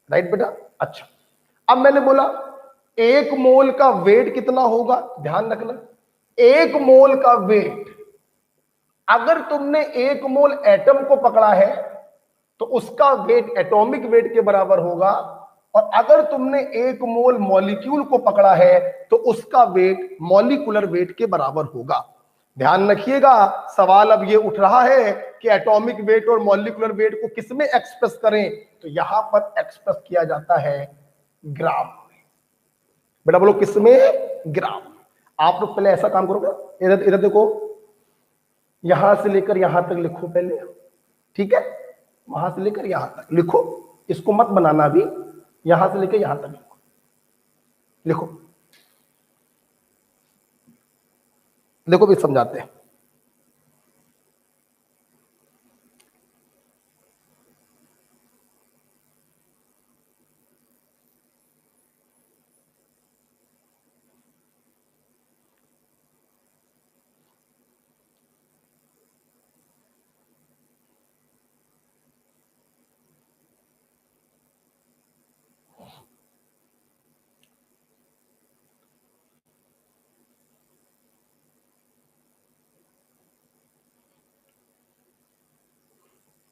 राइट बेटा? अच्छा, अब मैंने बोला 1 मोल का वेट कितना होगा? ध्यान रखना, 1 मोल का वेट, अगर तुमने 1 मोल एटम को पकड़ा है तो उसका वेट एटॉमिक वेट के बराबर होगा, और अगर तुमने 1 मोल मॉलिक्यूल को पकड़ा है तो उसका वेट मॉलिक्यूलर वेट के बराबर होगा। ध्यान रखिएगा, सवाल अब ये उठ रहा है कि एटॉमिक वेट और मॉलिक्यूलर वेट को किसमें एक्सप्रेस करें, तो यहां पर एक्सप्रेस किया जाता है ग्राम में। बेटा बोलो किसमें? ग्राम। आप लोग पहले ऐसा काम करोगे, इधर इधर देखो, यहां से लेकर यहां तक लिखो पहले, ठीक है? वहां से लेकर यहां तक लिखो, इसको मत बनाना भी, यहां से लेकर यहां तक लिखो, लिखो, देखो भी समझाते हैं।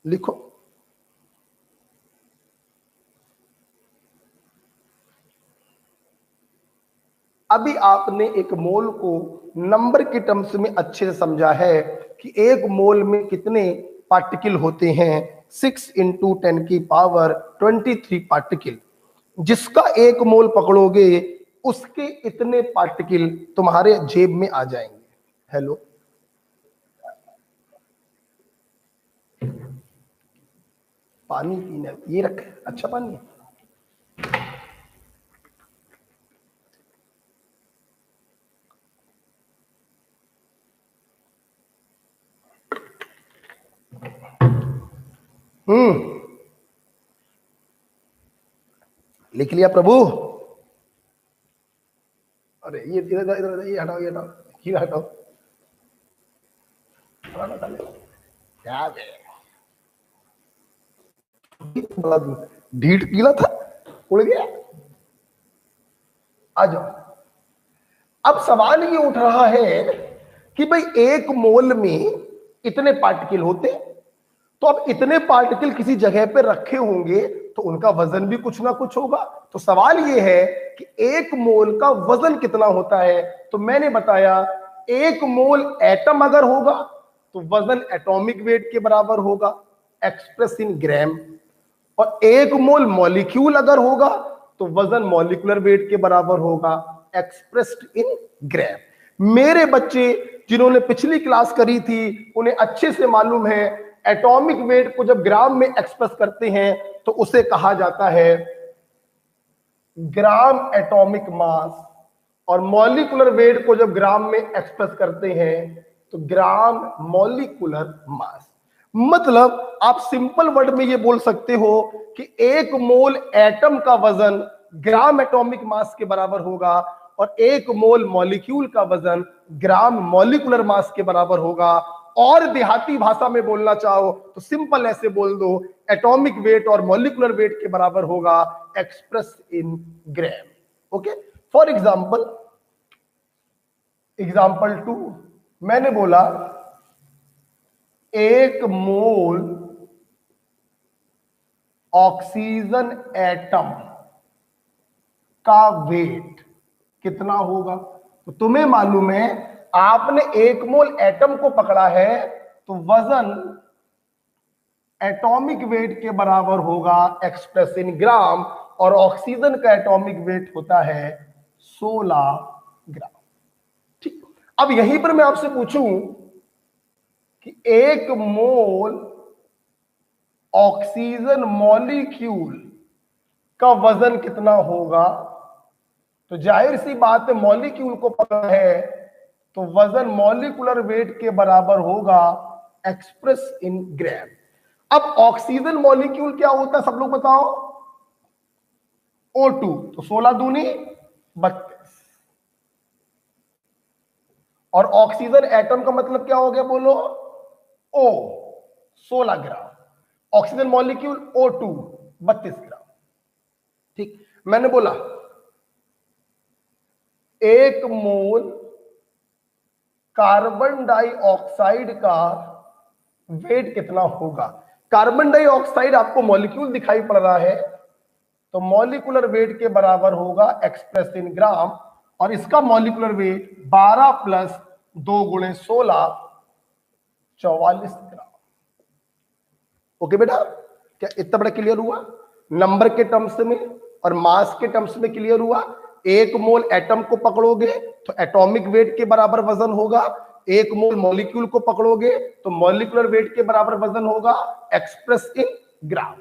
लिखो, अभी आपने 1 मोल को नंबर के टर्म्स में अच्छे से समझा है कि 1 मोल में कितने पार्टिकल होते हैं? 6 × 10⁻23 पार्टिकल। जिसका 1 मोल पकड़ोगे उसके इतने पार्टिकल तुम्हारे जेब में आ जाएंगे। हेलो, पानी पीना ये रखे, अच्छा पानी है। लिख लिया प्रभु? अरे ये इधर इधर, ये हटाओ, ये हटाओ, ये हटाओ, क्या ढीठ गीला था, उड़ गया। आ जाओ, अब सवाल ये उठ रहा है कि भाई 1 मोल में इतने पार्टिकल होते, तो अब इतने पार्टिकल किसी जगह पे रखे होंगे तो उनका वजन भी कुछ ना कुछ होगा। तो सवाल ये है कि 1 मोल का वजन कितना होता है? तो मैंने बताया 1 मोल एटम अगर होगा तो वजन एटॉमिक वेट के बराबर होगा, एक्सप्रेस इन ग्राम, और 1 मोल मॉलिक्यूल अगर होगा तो वजन मॉलिक्यूलर वेट के बराबर होगा, एक्सप्रेस्ड इन ग्राम। मेरे बच्चे जिन्होंने पिछली क्लास करी थी उन्हें अच्छे से मालूम है एटॉमिक वेट को जब ग्राम में एक्सप्रेस करते हैं तो उसे कहा जाता है ग्राम एटॉमिक मास, और मॉलिक्यूलर वेट को जब ग्राम में एक्सप्रेस करते हैं तो ग्राम मॉलिक्यूलर मास। मतलब आप सिंपल वर्ड में ये बोल सकते हो कि 1 मोल एटम का वजन ग्राम एटॉमिक मास के बराबर होगा, और 1 मोल मॉलिक्यूल का वजन ग्राम मॉलिक्यूलर मास के बराबर होगा। और देहाती भाषा में बोलना चाहो तो सिंपल ऐसे बोल दो, एटॉमिक वेट और मॉलिक्यूलर वेट के बराबर होगा express in gram. Okay, for example 2 मैंने बोला 1 मोल ऑक्सीजन एटम का वेट कितना होगा। तो तुम्हें मालूम है, आपने 1 मोल एटम को पकड़ा है तो वजन एटॉमिक वेट के बराबर होगा एक्सप्रेस इन ग्राम, और ऑक्सीजन का एटॉमिक वेट होता है 16 ग्राम। ठीक, अब यहीं पर मैं आपसे पूछूं कि 1 मोल ऑक्सीजन मॉलिक्यूल का वजन कितना होगा, तो जाहिर सी बात है मॉलिक्यूल को पता है तो वजन मॉलिक्यूलर वेट के बराबर होगा एक्सप्रेस इन ग्राम। अब ऑक्सीजन मॉलिक्यूल क्या होता है सब लोग बताओ, O2, तो 16 दूनी 32, और ऑक्सीजन एटम का मतलब क्या हो गया बोलो, O 16 ग्राम, ऑक्सीजन मॉलिक्यूल O2 32 ग्राम। ठीक, मैंने बोला 1 मोल कार्बन डाइऑक्साइड का वेट कितना होगा। कार्बन डाइऑक्साइड आपको मॉलिक्यूल दिखाई पड़ रहा है तो मॉलिक्यूलर वेट के बराबर होगा एक्सप्रेस इन ग्राम, और इसका मॉलिक्यूलर वेट 12 प्लस 2 गुणे 16 44 ग्राम। ओके बेटा, क्या इतना बड़ा क्लियर हुआ? नंबर के टर्म्स में और मास के टर्म्स में क्लियर हुआ। 1 मोल एटम को पकड़ोगे तो एटॉमिक वेट के बराबर वजन होगा, 1 मोल मॉलिक्यूल को पकड़ोगे तो मॉलिक्यूलर वेट के बराबर वजन होगा एक्सप्रेस इन ग्राम।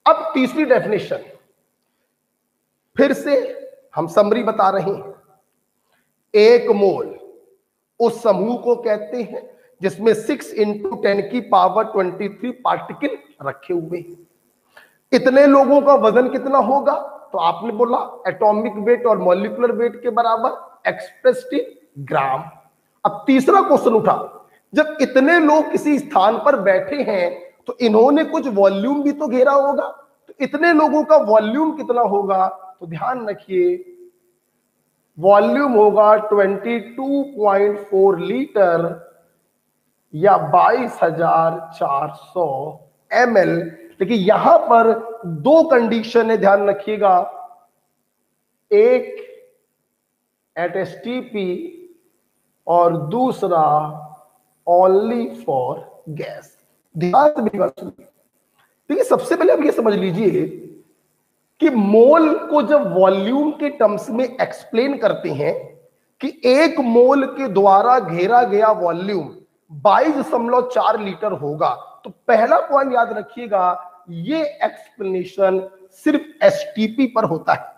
अब तीसरी डेफिनेशन फिर से हम समरी बता रहे हैं। 1 मोल उस समूह को कहते हैं जिसमें 6 × 10⁻23 पार्टिकल रखे हुए हैं। इतने लोगों का वजन कितना होगा, तो आपने बोला एटॉमिक वेट और मॉलिक्यूलर वेट के बराबर एक्सप्रेस्ड इन ग्राम। अब तीसरा क्वेश्चन उठा, जब इतने लोग किसी स्थान पर बैठे हैं तो इन्होंने कुछ वॉल्यूम भी तो घेरा होगा, तो इतने लोगों का वॉल्यूम कितना होगा, तो ध्यान रखिए वॉल्यूम होगा 22.4 लीटर या 22,400 ml। लेकिन यहां पर 2 कंडीशन है, ध्यान रखिएगा, एक एट एसटीपी और दूसरा ओनली फॉर गैस। ध्यान से मेरी बात सुनिए। देखिए सबसे पहले आप ये समझ लीजिए कि मोल को जब वॉल्यूम के टर्म्स में एक्सप्लेन करते हैं कि 1 मोल के द्वारा घेरा गया वॉल्यूम 22.4 लीटर होगा, तो पहला पॉइंट याद रखिएगा, ये एक्सप्लेनेशन सिर्फ एसटीपी पर होता है।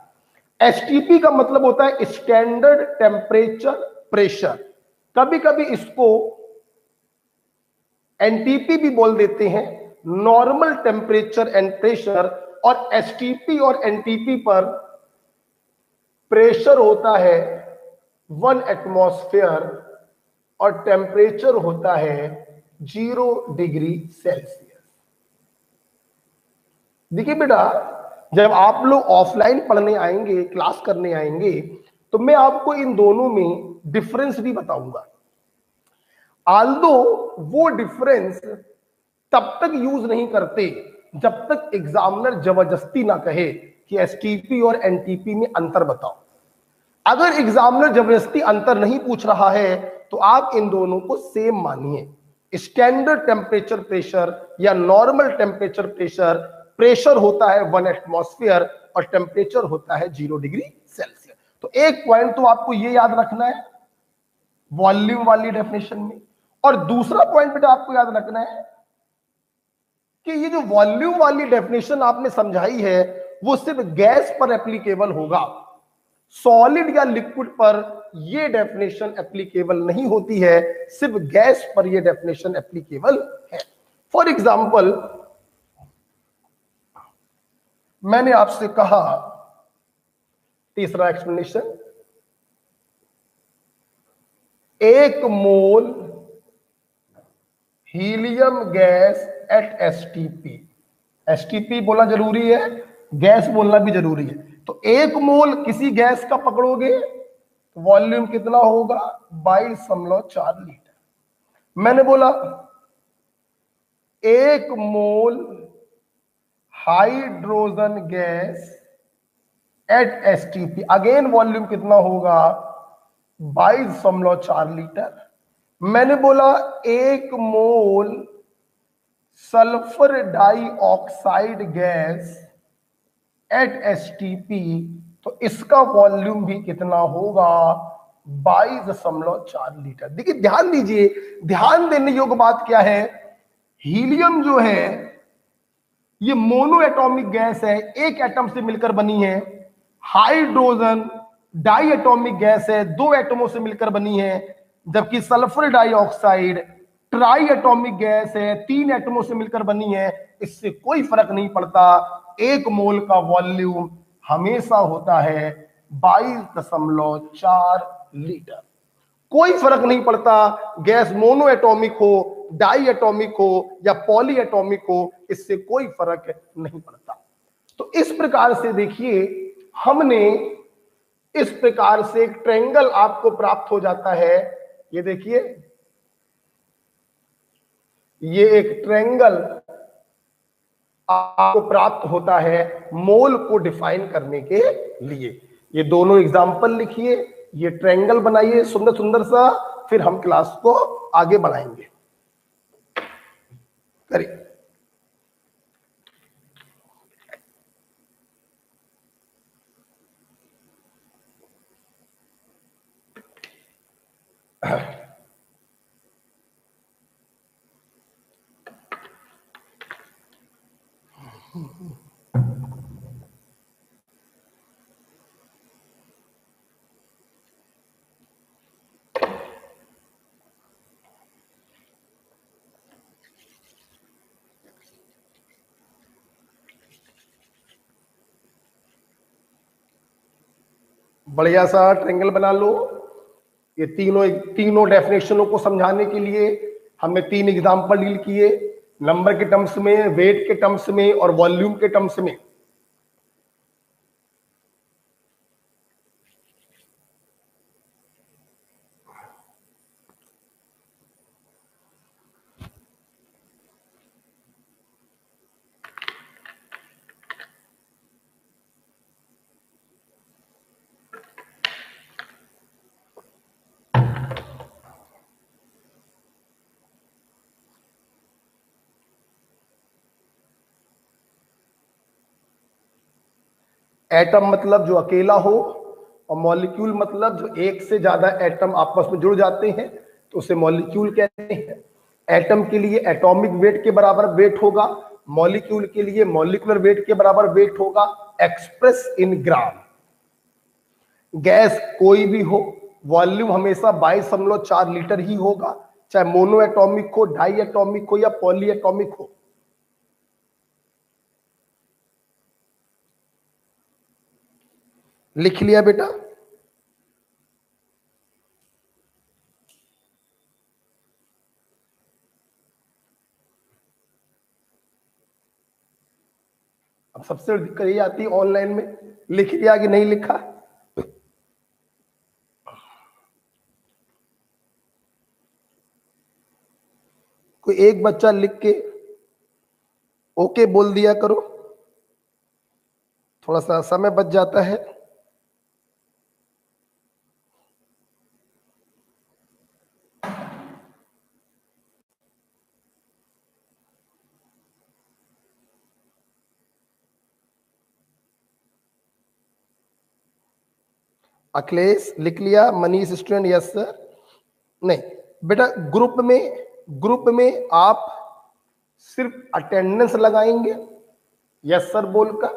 एसटीपी का मतलब होता है स्टैंडर्ड टेम्परेचर प्रेशर, कभी कभी इसको एनटीपी भी बोल देते हैं, नॉर्मल टेम्परेचर एंड प्रेशर। और एसटीपी और एनटीपी पर प्रेशर होता है 1 एटमॉस्फेयर और टेम्परेचर होता है 0 डिग्री सेल्सियस। देखिए बेटा, जब आप लोग ऑफलाइन पढ़ने आएंगे, क्लास करने आएंगे, तो मैं आपको इन दोनों में डिफरेंस भी बताऊंगा। आल्दो वो डिफरेंस तब तक यूज नहीं करते जब तक एग्जामिनर जबरदस्ती ना कहे कि एसटीपी और एनटीपी में अंतर बताओ। अगर एग्जामिनर जबरदस्ती अंतर नहीं पूछ रहा है तो आप इन दोनों को सेम मानिए। स्टैंडर्ड टेम्परेचर प्रेशर या नॉर्मल टेम्परेचर प्रेशर, प्रेशर होता है 1 एटमॉस्फेयर और टेम्परेचर होता है 0 डिग्री सेल्सियस। तो एक पॉइंट तो आपको ये याद रखना है वॉल्यूम वाली डेफिनेशन में, और दूसरा पॉइंट बेटा आपको याद रखना है कि ये जो वॉल्यूम वाली डेफिनेशन आपने समझाई है वो सिर्फ गैस पर एप्लीकेबल होगा, सॉलिड या लिक्विड पर ये डेफिनेशन एप्लीकेबल नहीं होती है, सिर्फ गैस पर ये डेफिनेशन एप्लीकेबल है। फॉर एग्जांपल, मैंने आपसे कहा तीसरा explanation 1 mole helium gas at STP. STP बोलना जरूरी है, गैस बोलना भी जरूरी है। तो 1 मोल किसी गैस का पकड़ोगे तो वॉल्यूम कितना होगा? 22.4 लीटर। मैंने बोला 1 मोल hydrogen gas at STP, again volume कितना होगा? 22.4 लीटर। मैंने बोला 1 मोल sulphur dioxide gas at STP, तो इसका वॉल्यूम भी कितना होगा? 22.4 लीटर। देखिए ध्यान दीजिए, ध्यान देने योग्य बात क्या है, हीलियम जो है ये मोनो एटॉमिक गैस है, एक एटम से मिलकर बनी है। हाइड्रोजन डाई एटॉमिक गैस है, 2 एटमों से मिलकर बनी है। जबकि sulphur dioxide try atomic gas है, 3 एटमों से मिलकर बनी है। इससे कोई फर्क नहीं पड़ता, 1 मोल का वॉल्यूम हमेशा होता है 22.4 लीटर। कोई फर्क नहीं पड़ता गैस मोनो एटॉमिक हो, डाई एटॉमिक हो या पॉली एटॉमिक हो, इससे कोई फर्क नहीं पड़ता। तो इस प्रकार से देखिए, हमने इस प्रकार से एक ट्रायंगल आपको प्राप्त हो जाता है। ये देखिए, ये एक ट्रायंगल आपको प्राप्त होता है मोल को डिफाइन करने के लिए। ये दोनों एग्जाम्पल लिखिए, ये ट्रायंगल बनाइए सुंदर सुंदर सा, फिर हम क्लास को आगे बढ़ाएंगे। करिए। बढ़िया सा ट्रायंगल बना लो। ये तीनों डेफिनेशनों को समझाने के लिए हमने 3 एग्जाम्पल डील किए, नंबर के टर्म्स में, वेट के टर्म्स में और वॉल्यूम के टर्म्स में। एटम मतलब जो अकेला हो, और मॉलिक्यूल मतलब जो एक से ज्यादा एटम आपस में जुड़ जाते हैं, तो उसे मॉलिक्यूल कहते हैं। एटम के लिए एटॉमिक वेट के बराबर वेट होगा, मॉलिक्यूल के लिए मॉलिक्यूलर वेट के बराबर वेट होगा, एक्सप्रेस इन ग्राम। गैस कोई भी हो, वॉल्यूम हमेशा 22.4 लीटर ही होगा, चाहे मोनो एटॉमिक हो, डाई एटॉमिक हो या पॉली एटॉमिक हो। लिख लिया बेटा? अब सबसे दिक्कत ये आती है ऑनलाइन में, लिख लिया कि नहीं लिखा। कोई एक बच्चा लिख के ओके बोल दिया करो, थोड़ा सा समय बच जाता है। अखिलेश लिख लिया, मनीष स्टूडेंट यस सर। नहीं बेटा, ग्रुप में आप सिर्फ अटेंडेंस लगाएंगे यस सर बोलकर,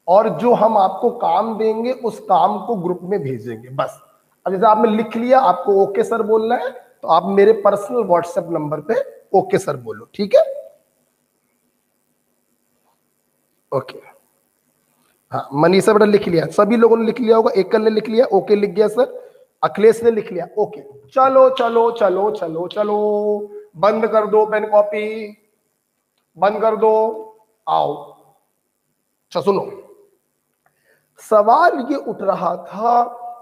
और जो हम आपको काम देंगे उस काम को ग्रुप में भेजेंगे बस। अब जैसे आपने लिख लिया, आपको ओके सर बोलना है, तो आप मेरे पर्सनल व्हाट्सएप नंबर पे ओके सर बोलो, ठीक है? ओके। हाँ मनीषा बेटा लिख लिया, सभी लोगों ने लिख लिया होगा, एकल ने लिख लिया, ओके लिख गया सर। अखिलेश ने लिख लिया, ओके। चलो चलो चलो चलो चलो, बंद कर दो पेन कॉपी, बंद कर दो, आओ। अच्छा सुनो, सवाल ये उठ रहा था,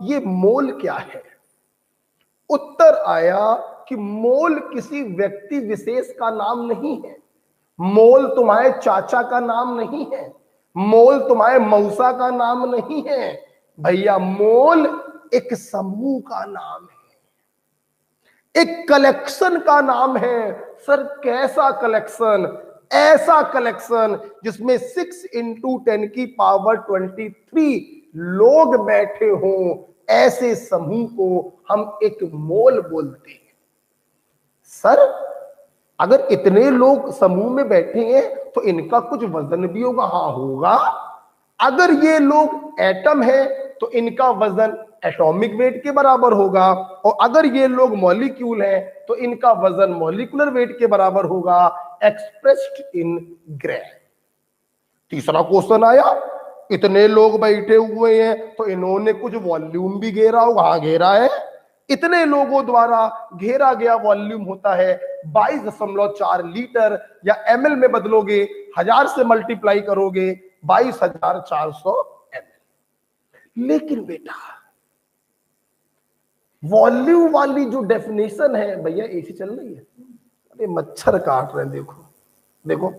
ये मोल क्या है? उत्तर आया कि मोल किसी व्यक्ति विशेष का नाम नहीं है, मोल तुम्हारे चाचा का नाम नहीं है, मोल तुम्हारे मौसा का नाम नहीं है भैया, मोल एक समूह का नाम है, एक कलेक्शन का नाम है। सर कैसा कलेक्शन? ऐसा कलेक्शन जिसमें 6 × 10⁻23 लोग बैठे हों, ऐसे समूह को हम एक मोल बोलते हैं। सर अगर इतने लोग समूह में बैठे हैं तो इनका कुछ वजन भी होगा। हाँ होगा। अगर ये लोग एटम है तो इनका वजन एटॉमिक वेट के बराबर होगा, और अगर ये लोग मॉलिक्यूल हैं तो इनका वजन मॉलिक्यूलर वेट के बराबर होगा, एक्सप्रेस्ड इन ग्राम। तीसरा क्वेश्चन आया, इतने लोग बैठे हुए हैं तो इन्होंने कुछ वॉल्यूम भी घेरा होगा। हाँ घेरा है, इतने लोगों द्वारा घेरा गया वॉल्यूम होता है 22.4 लीटर, या ml में बदलोगे 1000 से मल्टीप्लाई करोगे 22,400 ml। लेकिन बेटा वॉल्यूम वाली जो डेफिनेशन है, भैया एसी चल रही है, अरे मच्छर काट रहे हैं, देखो देखो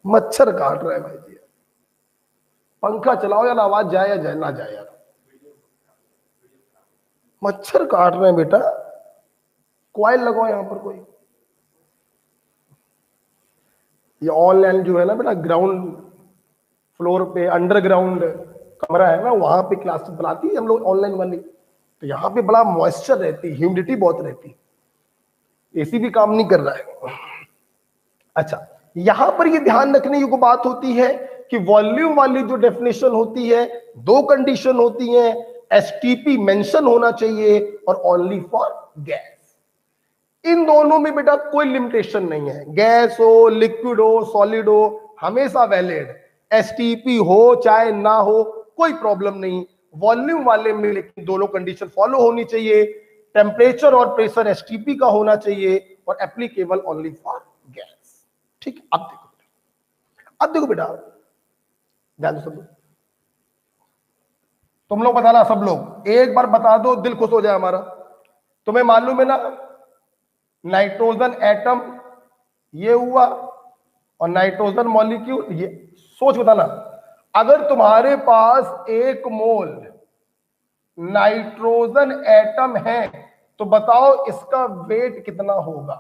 मच्छर काट रहे हैं भाई जी। पंखा चलाओ यार, आवाज जाए या जाए ना जाए यार, मच्छर काट रहे हैं बेटा। कॉइल लगाओ यहां पर कोई। ये ऑनलाइन जो है ना बेटा, ग्राउंड फ्लोर पे अंडरग्राउंड कमरा है ना, वहां पे क्लास बुलाती है हम लोग ऑनलाइन वाली, तो यहाँ पे बड़ा मॉइस्चर रहती है, ह्यूमिडिटी बहुत रहती है, एसी भी काम नहीं कर रहा है। अच्छा यहां पर ये ध्यान रखने की बात होती है कि वॉल्यूम वाली जो डेफिनेशन होती है, दो कंडीशन होती है, एसटीपी मेंशन होना चाहिए और ओनली फॉर गैस। इन दोनों में बेटा कोई लिमिटेशन नहीं है, गैस हो, लिक्विड हो, सॉलिड हो, हमेशा वैलिड। एसटीपी हो चाहे ना हो कोई प्रॉब्लम नहीं। वॉल्यूम वाले में लेकिन दोनों कंडीशन फॉलो होनी चाहिए, टेम्परेचर और प्रेशर एसटीपी का होना चाहिए और एप्लीकेबल ओनली फॉर गैस। ठीक है, अब देखो बेटा, ध्यान दो सब लोग, तुम लोग बताना, सब लोग एक बार बता दो, दिल खुश हो जाए हमारा। तुम्हें मालूम है ना, नाइट्रोजन एटम ये हुआ और नाइट्रोजन मॉलिक्यूल ये। सोच बताना, अगर तुम्हारे पास 1 मोल नाइट्रोजन एटम है तो बताओ इसका वेट कितना होगा?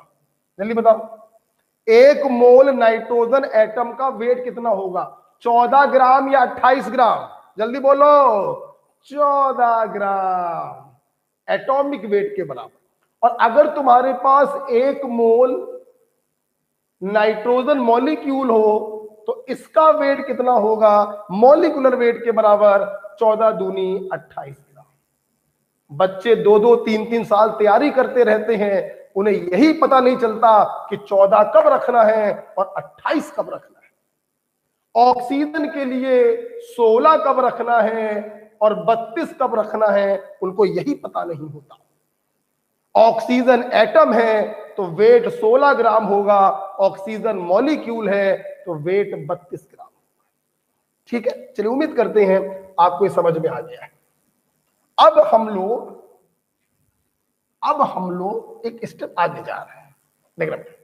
जल्दी बताओ, 1 मोल नाइट्रोजन एटम का वेट कितना होगा? 14 ग्राम या 28 ग्राम? जल्दी बोलो, 14 ग्राम एटॉमिक वेट के बराबर। और अगर तुम्हारे पास 1 मोल नाइट्रोजन मॉलिक्यूल हो तो इसका वेट कितना होगा? मॉलिक्यूलर वेट के बराबर 14 दूनी 28 ग्राम। बच्चे 2-2 3-3 साल तैयारी करते रहते हैं, उन्हें यही पता नहीं चलता कि 14 कब रखना है और 28 कब रखना है। ऑक्सीजन के लिए 16 कब रखना है और 32 कब रखना है, उनको यही पता नहीं होता। ऑक्सीजन एटम है तो वेट 16 ग्राम होगा, ऑक्सीजन मॉलिक्यूल है तो वेट 32 ग्राम होगा। ठीक है, चलिए उम्मीद करते हैं आपको ये समझ में आ गया है। अब हम लोग एक स्टेप आगे जा रहे हैं। देख रहे हैं,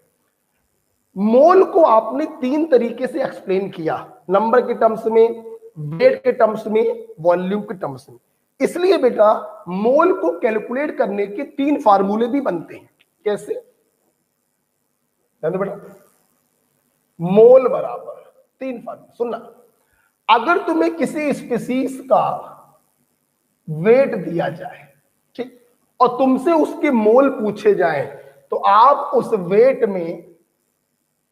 मोल को आपने 3 तरीके से एक्सप्लेन किया, नंबर के टर्म्स में, वेट के टर्म्स में, वॉल्यूम के टर्म्स में। इसलिए बेटा मोल को कैलकुलेट करने के 3 फार्मूले भी बनते हैं। कैसे? बेटा मोल बराबर 3 फार्मूले सुनना। अगर तुम्हें किसी स्पीशीज का वेट दिया जाए, ठीक, और तुमसे उसके मोल पूछे जाए, तो आप उस वेट में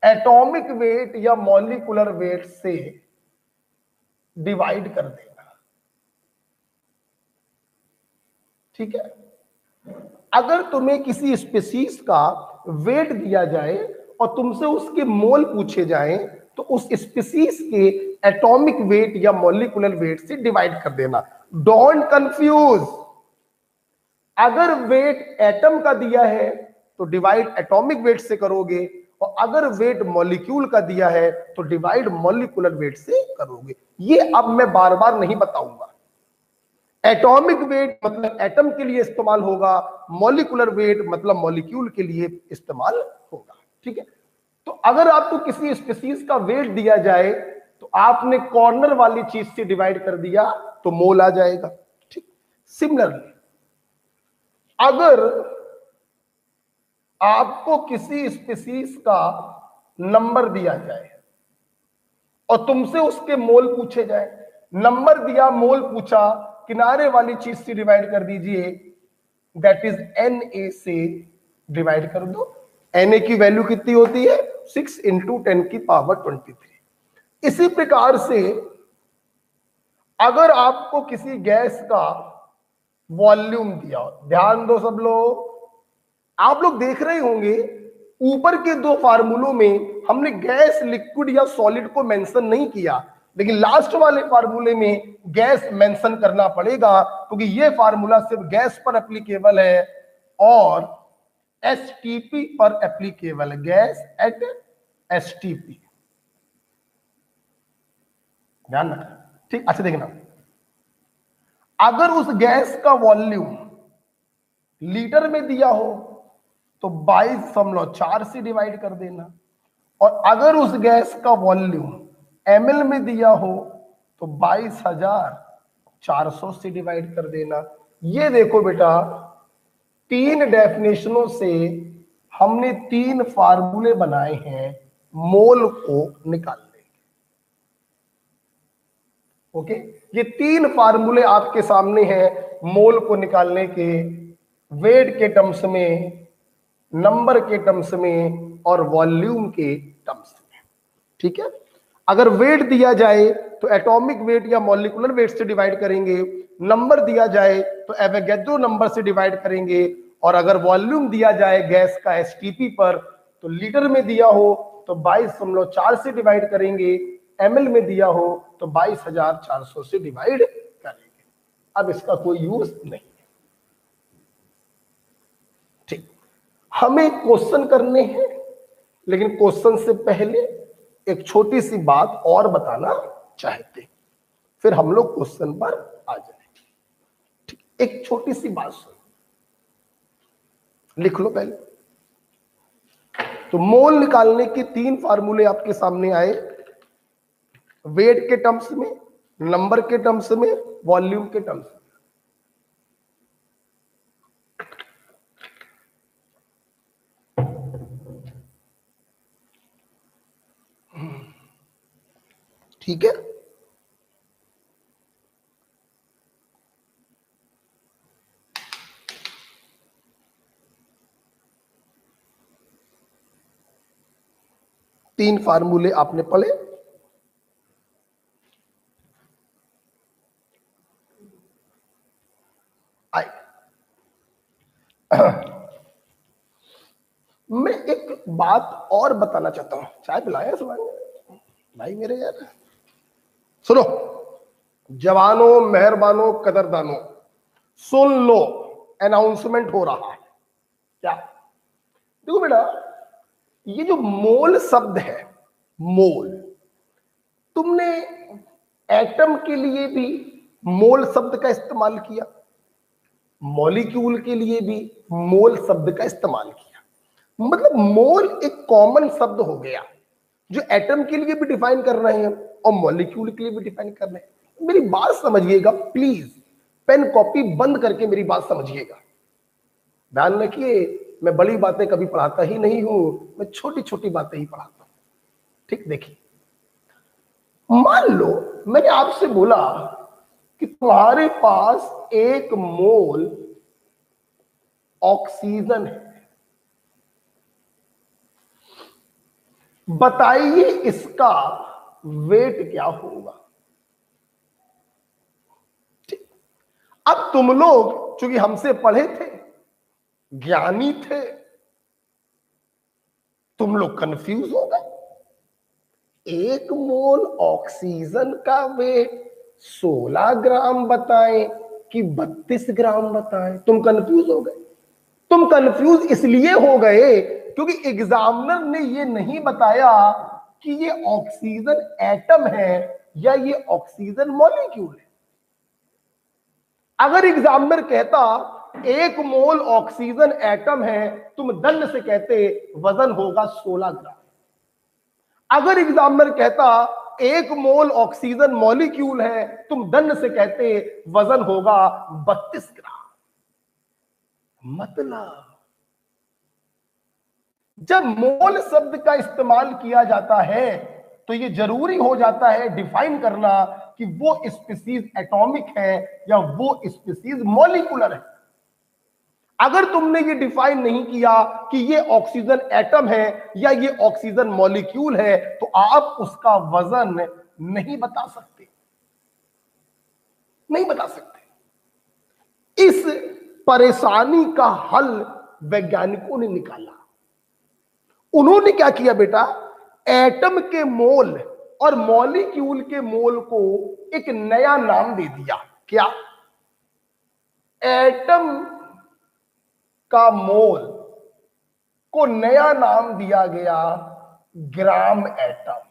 एटॉमिक वेट या मॉलिक्यूलर वेट से डिवाइड कर देना। ठीक है, अगर तुम्हें किसी स्पीशीज का वेट दिया जाए और तुमसे उसके मोल पूछे जाएं, तो उस स्पीशीज के एटॉमिक वेट या मॉलिक्यूलर वेट से डिवाइड कर देना। डोंट कंफ्यूज, अगर वेट एटम का दिया है तो डिवाइड एटॉमिक वेट से करोगे, और अगर वेट मॉलिक्यूल का दिया है तो डिवाइड मॉलिक्यूलर वेट से करोगे। ये अब मैं बार बार नहीं बताऊंगा। एटॉमिक वेट मतलब एटम के लिए इस्तेमाल होगा, मॉलिक्यूलर वेट मतलब मॉलिक्यूल के लिए इस्तेमाल होगा। ठीक है, तो अगर आपको किसी स्पीशीज का वेट दिया जाए तो आपने कॉर्नर वाली चीज से डिवाइड कर दिया तो मोल आ जाएगा। ठीक, सिमिलरली अगर आपको किसी स्पीशीज का नंबर दिया जाए और तुमसे उसके मोल पूछे जाए, नंबर दिया, मोल पूछा, किनारे वाली चीज से डिवाइड कर दीजिए, दैट इज Na से डिवाइड कर दो। Na की वैल्यू कितनी होती है? 6 इंटू 10⁻23। इसी प्रकार से अगर आपको किसी गैस का वॉल्यूम दिया हो, ध्यान दो सब लोग, आप लोग देख रहे होंगे ऊपर के दो फार्मूलों में हमने गैस, लिक्विड या सॉलिड को मेंशन नहीं किया, लेकिन लास्ट वाले फार्मूले में गैस मेंशन करना पड़ेगा, क्योंकि ये फार्मूला सिर्फ गैस पर एप्लीकेबल है और एसटीपी पर एप्लीकेबल है। गैस एट एसटीपी, ध्यान रखना। ठीक, अच्छा देखना, अगर उस गैस का वॉल्यूम लीटर में दिया हो तो 22.4 से डिवाइड कर देना, और अगर उस गैस का वॉल्यूम ml में दिया हो तो 22,400 से डिवाइड कर देना। ये देखो बेटा, तीन डेफिनेशनों से हमने तीन फार्मूले बनाए हैं मोल को निकालने के। ओके, ये तीन फार्मूले आपके सामने हैं मोल को निकालने के, वेट के टर्म्स में, नंबर के टर्म्स में और वॉल्यूम के टर्म्स में। ठीक है, अगर वेट दिया जाए तो एटॉमिक वेट या मॉलिक्यूलर वेट से डिवाइड करेंगे, नंबर दिया जाए तो एवोगैड्रो नंबर से डिवाइड करेंगे, और अगर वॉल्यूम दिया जाए गैस का एसटीपी पर तो लीटर में दिया हो तो 22.4 से डिवाइड करेंगे, ml में दिया हो तो 22,400 से डिवाइड करेंगे। अब इसका कोई यूज नहीं। ठीक, हमें क्वेश्चन करने हैं, लेकिन क्वेश्चन से पहले एक छोटी सी बात और बताना चाहते, फिर हम लोग क्वेश्चन पर आ जाएंगे। ठीक, एक छोटी सी बात सुनो, लिख लो पहले। तो मोल निकालने के तीन फार्मूले आपके सामने आए, वेट के टर्म्स में, नंबर के टर्म्स में, वॉल्यूम के टर्म्स में। ठीक है, तीन फार्मूले आपने पढ़े। आए, मैं एक बात और बताना चाहता हूं। चाय पिलाया सुनाएंगे भाई मेरे यार। सुनो जवानों, मेहरबानों, कदरदानों, सुन लो, अनाउंसमेंट हो रहा है। क्या? देखो बेटा, ये जो मोल शब्द है, मोल, तुमने एटम के लिए भी मोल शब्द का इस्तेमाल किया, मॉलिक्यूल के लिए भी मोल शब्द का इस्तेमाल किया। मतलब मोल एक कॉमन शब्द हो गया जो एटम के लिए भी डिफाइन कर रहे हैं और मॉलिक्यूल के लिए भी डिफाइन कर रहे हैं। मेरी बात समझिएगा प्लीज, पेन कॉपी बंद करके मेरी बात समझिएगा। ध्यान रखिए, मैं बड़ी बातें कभी पढ़ाता ही नहीं हूं, मैं छोटी छोटी बातें ही पढ़ाता हूं। ठीक, देखिए, मान लो मैंने आपसे बोला कि तुम्हारे पास एक मोल ऑक्सीजन है, बताइए इसका वेट क्या होगा। ठीक, अब तुम लोग चूंकि हमसे पढ़े थे, ज्ञानी थे, तुम लोग कंफ्यूज हो गए। एक मोल ऑक्सीजन का वेट 16 ग्राम बताएं, कि 32 ग्राम बताएं। तुम कंफ्यूज हो गए। तुम कंफ्यूज इसलिए हो गए क्योंकि एग्जामिनर ने ये नहीं बताया कि ये ऑक्सीजन एटम है या ये ऑक्सीजन मॉलिक्यूल है। अगर एग्जामिनर कहता 1 मोल ऑक्सीजन एटम है, तुम दंड से कहते वजन होगा 16 ग्राम। अगर एग्जामिनर कहता 1 मोल ऑक्सीजन मॉलिक्यूल है, तुम दंड से कहते वजन होगा 32 ग्राम। मतलब जब मोल शब्द का इस्तेमाल किया जाता है तो यह जरूरी हो जाता है डिफाइन करना कि वो स्पीसीज एटॉमिक है या वो स्पीसीज मॉलिक्यूलर है। अगर तुमने ये डिफाइन नहीं किया कि ये ऑक्सीजन एटम है या ये ऑक्सीजन मॉलिक्यूल है, तो आप उसका वजन नहीं बता सकते, नहीं बता सकते। इस परेशानी का हल वैज्ञानिकों ने निकाला। उन्होंने क्या किया बेटा, एटम के मोल और मॉलिक्यूल के मोल को एक नया नाम दे दिया। क्या? एटम का मोल को नया नाम दिया गया ग्राम एटम,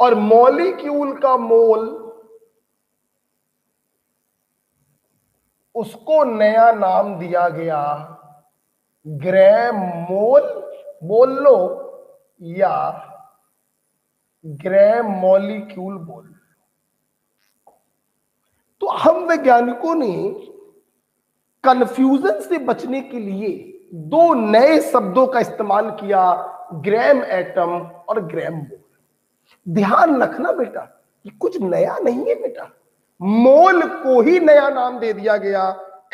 और मॉलिक्यूल का मोल उसको नया नाम दिया गया ग्राम मोल, बोल लो, या ग्राम मॉलिक्यूल बोल लो। तो हम वैज्ञानिकों ने कंफ्यूजन से बचने के लिए 2 नए शब्दों का इस्तेमाल किया, ग्राम एटम और ग्राम मोल। ध्यान रखना बेटा, ये कुछ नया नहीं है बेटा। मोल को ही नया नाम दे दिया गया।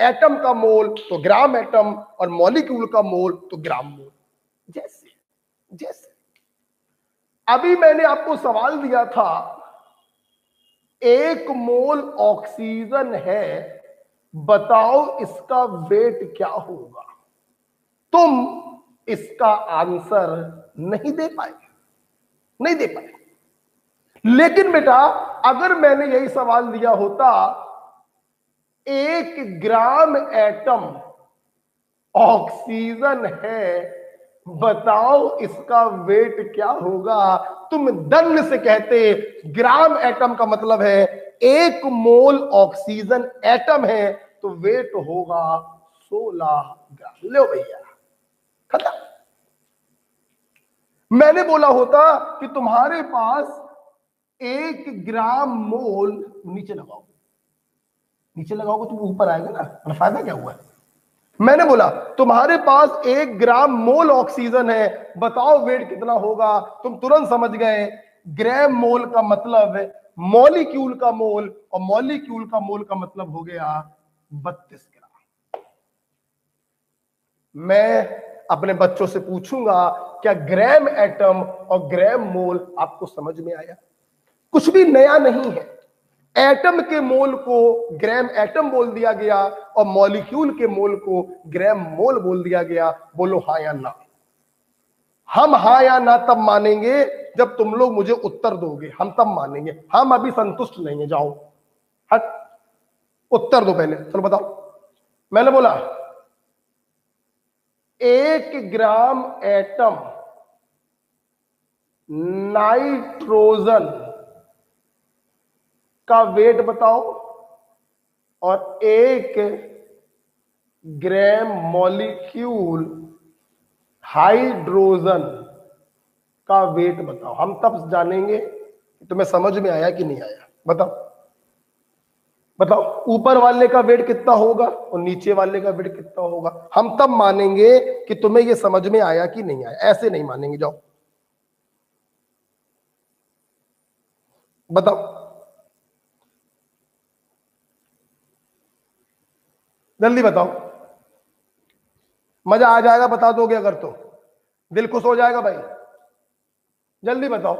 एटम का मोल तो ग्राम एटम और मॉलिक्यूल का मोल तो ग्राम मोल। जैसे जैसे अभी मैंने आपको सवाल दिया था, 1 मोल ऑक्सीजन है, बताओ इसका वेट क्या होगा। तुम इसका आंसर नहीं दे पाए, नहीं दे पाए। लेकिन बेटा अगर मैंने यही सवाल दिया होता, 1 ग्राम एटम ऑक्सीजन है, बताओ इसका वेट क्या होगा, तुम दंड से कहते ग्राम एटम का मतलब है 1 मोल ऑक्सीजन एटम है, तो वेट होगा 16 ग्राम। लो भैया, खत्म। मैंने बोला होता कि तुम्हारे पास 1 ग्राम मोल, नीचे लगाओ, नीचे लगाओगे तो ऊपर आएगा ना, फायदा क्या हुआ। मैंने बोला तुम्हारे पास 1 ग्राम मोल ऑक्सीजन है, बताओ वेट कितना होगा। तुम तुरंत समझ गए ग्राम मोल का मतलब है मॉलिक्यूल का मोल, और मॉलिक्यूल का मोल का मतलब हो गया 32 ग्राम। मैं अपने बच्चों से पूछूंगा क्या ग्राम एटम और ग्राम मोल आपको समझ में आया? कुछ भी नया नहीं है। एटम के मोल को ग्राम एटम बोल दिया गया और मॉलिक्यूल के मोल को ग्राम मोल बोल दिया गया। बोलो हाँ या ना। हम हाँ या ना तब मानेंगे जब तुम लोग मुझे उत्तर दोगे, हम तब मानेंगे। हम अभी संतुष्ट नहीं है। जाओ हट, उत्तर दो पहले। चलो बताओ। मैंने बोला 1 ग्राम एटम नाइट्रोजन का वेट बताओ, और 1 ग्राम मॉलिक्यूल हाइड्रोजन का वेट बताओ। हम तब जानेंगे कि तुम्हें समझ में आया कि नहीं आया। बताओ बताओ, ऊपर वाले का वेट कितना होगा और नीचे वाले का वेट कितना होगा। हम तब मानेंगे कि तुम्हें यह समझ में आया कि नहीं आया। ऐसे नहीं मानेंगे। जाओ बताओ, जल्दी बताओ। मजा आ जाएगा बता दोगे अगर तो, दिल खुश हो जाएगा भाई। जल्दी बताओ,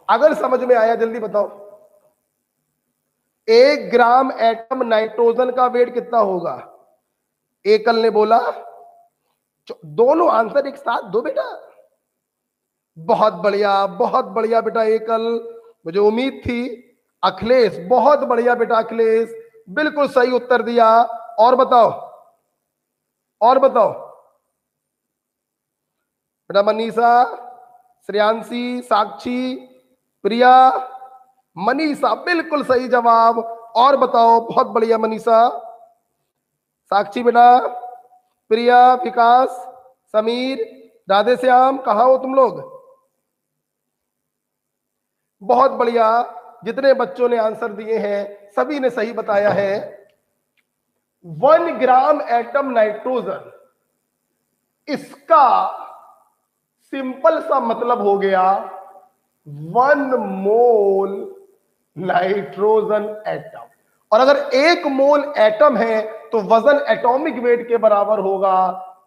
अगर समझ में आया जल्दी बताओ। 1 ग्राम एटम नाइट्रोजन का वेट कितना होगा? एकल ने बोला, दोनों आंसर एक साथ दो बेटा। बहुत बढ़िया बेटा एकल, मुझे उम्मीद थी। अखिलेश, बहुत बढ़िया बेटा अखिलेश, बिल्कुल सही उत्तर दिया। और बताओ, और बताओ बेटा। मनीषा, श्रेयांशी, साक्षी, प्रिया, मनीषा, बिल्कुल सही जवाब। और बताओ, बहुत बढ़िया मनीषा, साक्षी बेटा, प्रिया, विकास, समीर, राधे श्याम, कहाँ हो तुम लोग? बहुत बढ़िया, जितने बच्चों ने आंसर दिए हैं सभी ने सही बताया है। 1 ग्राम एटम नाइट्रोजन, इसका सिंपल सा मतलब हो गया 1 मोल नाइट्रोजन एटम। और अगर 1 मोल एटम है तो वजन एटॉमिक वेट के बराबर होगा,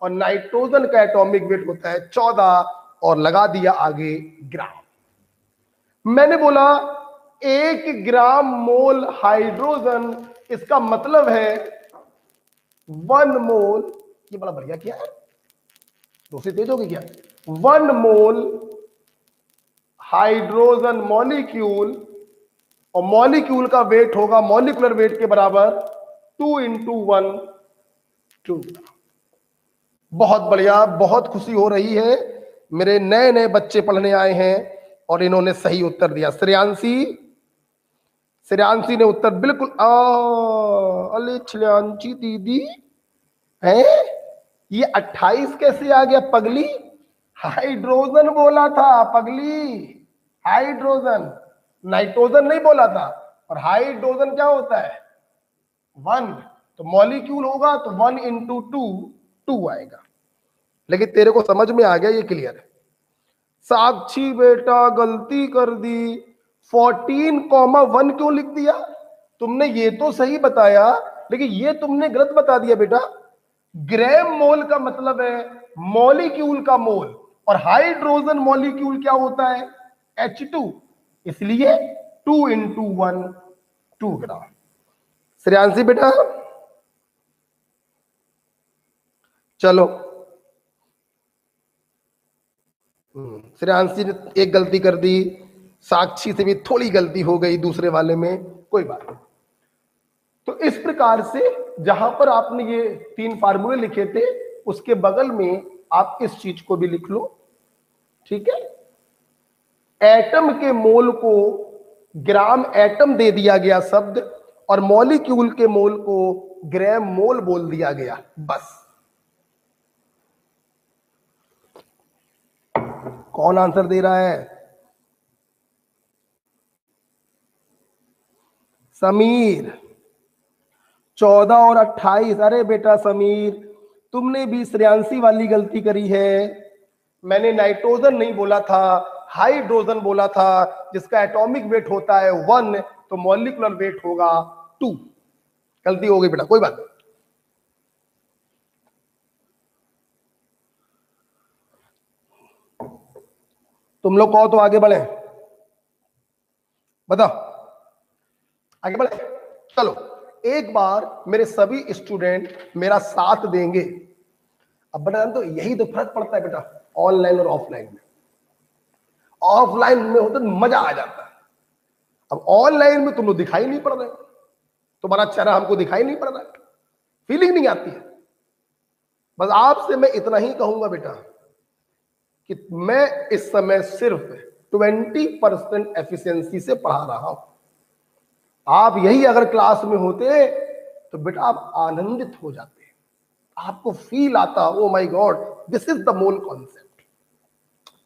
और नाइट्रोजन का एटॉमिक वेट होता है 14, और लगा दिया आगे ग्राम। मैंने बोला 1 ग्राम मोल हाइड्रोजन, इसका मतलब है 1 मोल, ये बड़ा बढ़िया किया है, दूसरी तेज होगी क्या? 1 मोल हाइड्रोजन मॉलिक्यूल, और मॉलिक्यूल का वेट होगा मॉलिक्यूलर वेट के बराबर 2 × 1 2। बहुत बढ़िया, बहुत खुशी हो रही है, मेरे नए नए बच्चे पढ़ने आए हैं और इन्होंने सही उत्तर दिया। श्रेयांशी, श्रेयांशी ने उत्तर बिल्कुल, अले श्रेयांशी दीदी है, ये 28 कैसे आ गया पगली? हाइड्रोजन बोला था पगली, हाइड्रोजन, नाइट्रोजन नहीं बोला था। और हाइड्रोजन क्या होता है? 1, तो मॉलिक्यूल होगा तो 1 × 2 2 आएगा। लेकिन तेरे को समझ में आ गया, ये क्लियर है। साक्षी बेटा गलती कर दी, 14,1 क्यों लिख दिया? तुमने ये तो सही बताया, लेकिन ये तुमने गलत बता दिया बेटा। ग्राम मोल का मतलब है मॉलिक्यूल का मोल, और हाइड्रोजन मॉलिक्यूल क्या होता है? H2, इसलिए 2 × 1 2 ग्राम। श्रेयांशी बेटा चलो, श्रेयांशी ने एक गलती कर दी, साक्षी से भी थोड़ी गलती हो गई दूसरे वाले में, कोई बात नहीं। तो इस प्रकार से जहां पर आपने ये 3 फार्मूले लिखे थे, उसके बगल में आप इस चीज को भी लिख लो, ठीक है? एटम के मोल को ग्राम एटम दे दिया गया शब्द, और मॉलिक्यूल के मोल को ग्राम मोल बोल दिया गया, बस। कौन आंसर दे रहा है? समीर, 14 और 28। अरे बेटा समीर, तुमने भी श्रेयांशी वाली गलती करी है। मैंने नाइट्रोजन नहीं बोला था, हाइड्रोजन बोला था, जिसका एटॉमिक वेट होता है 1, तो मॉलिक्यूलर वेट होगा 2। गलती हो गई बेटा, कोई बात नहीं। तुम लोग कहो तो आगे बढ़े, बताओ आगे बढ़े। चलो, एक बार मेरे सभी स्टूडेंट मेरा साथ देंगे। अब बेटा तो यही तो फर्क पड़ता है बेटा, ऑनलाइन और ऑफलाइन में। ऑफलाइन में होता तो मजा आ जाता है, अब ऑनलाइन में तुम लोग दिखाई नहीं पड़ रहे, तुम्हारा चेहरा हमको दिखाई नहीं पड़ रहा, फीलिंग नहीं आती है। बस आपसे मैं इतना ही कहूंगा बेटा कि मैं इस समय सिर्फ 20% एफिशिएंसी से पढ़ा रहा हूं। आप यही अगर क्लास में होते तो बेटा आप आनंदित हो जाते, आपको फील आता, oh my God this is the mole concept.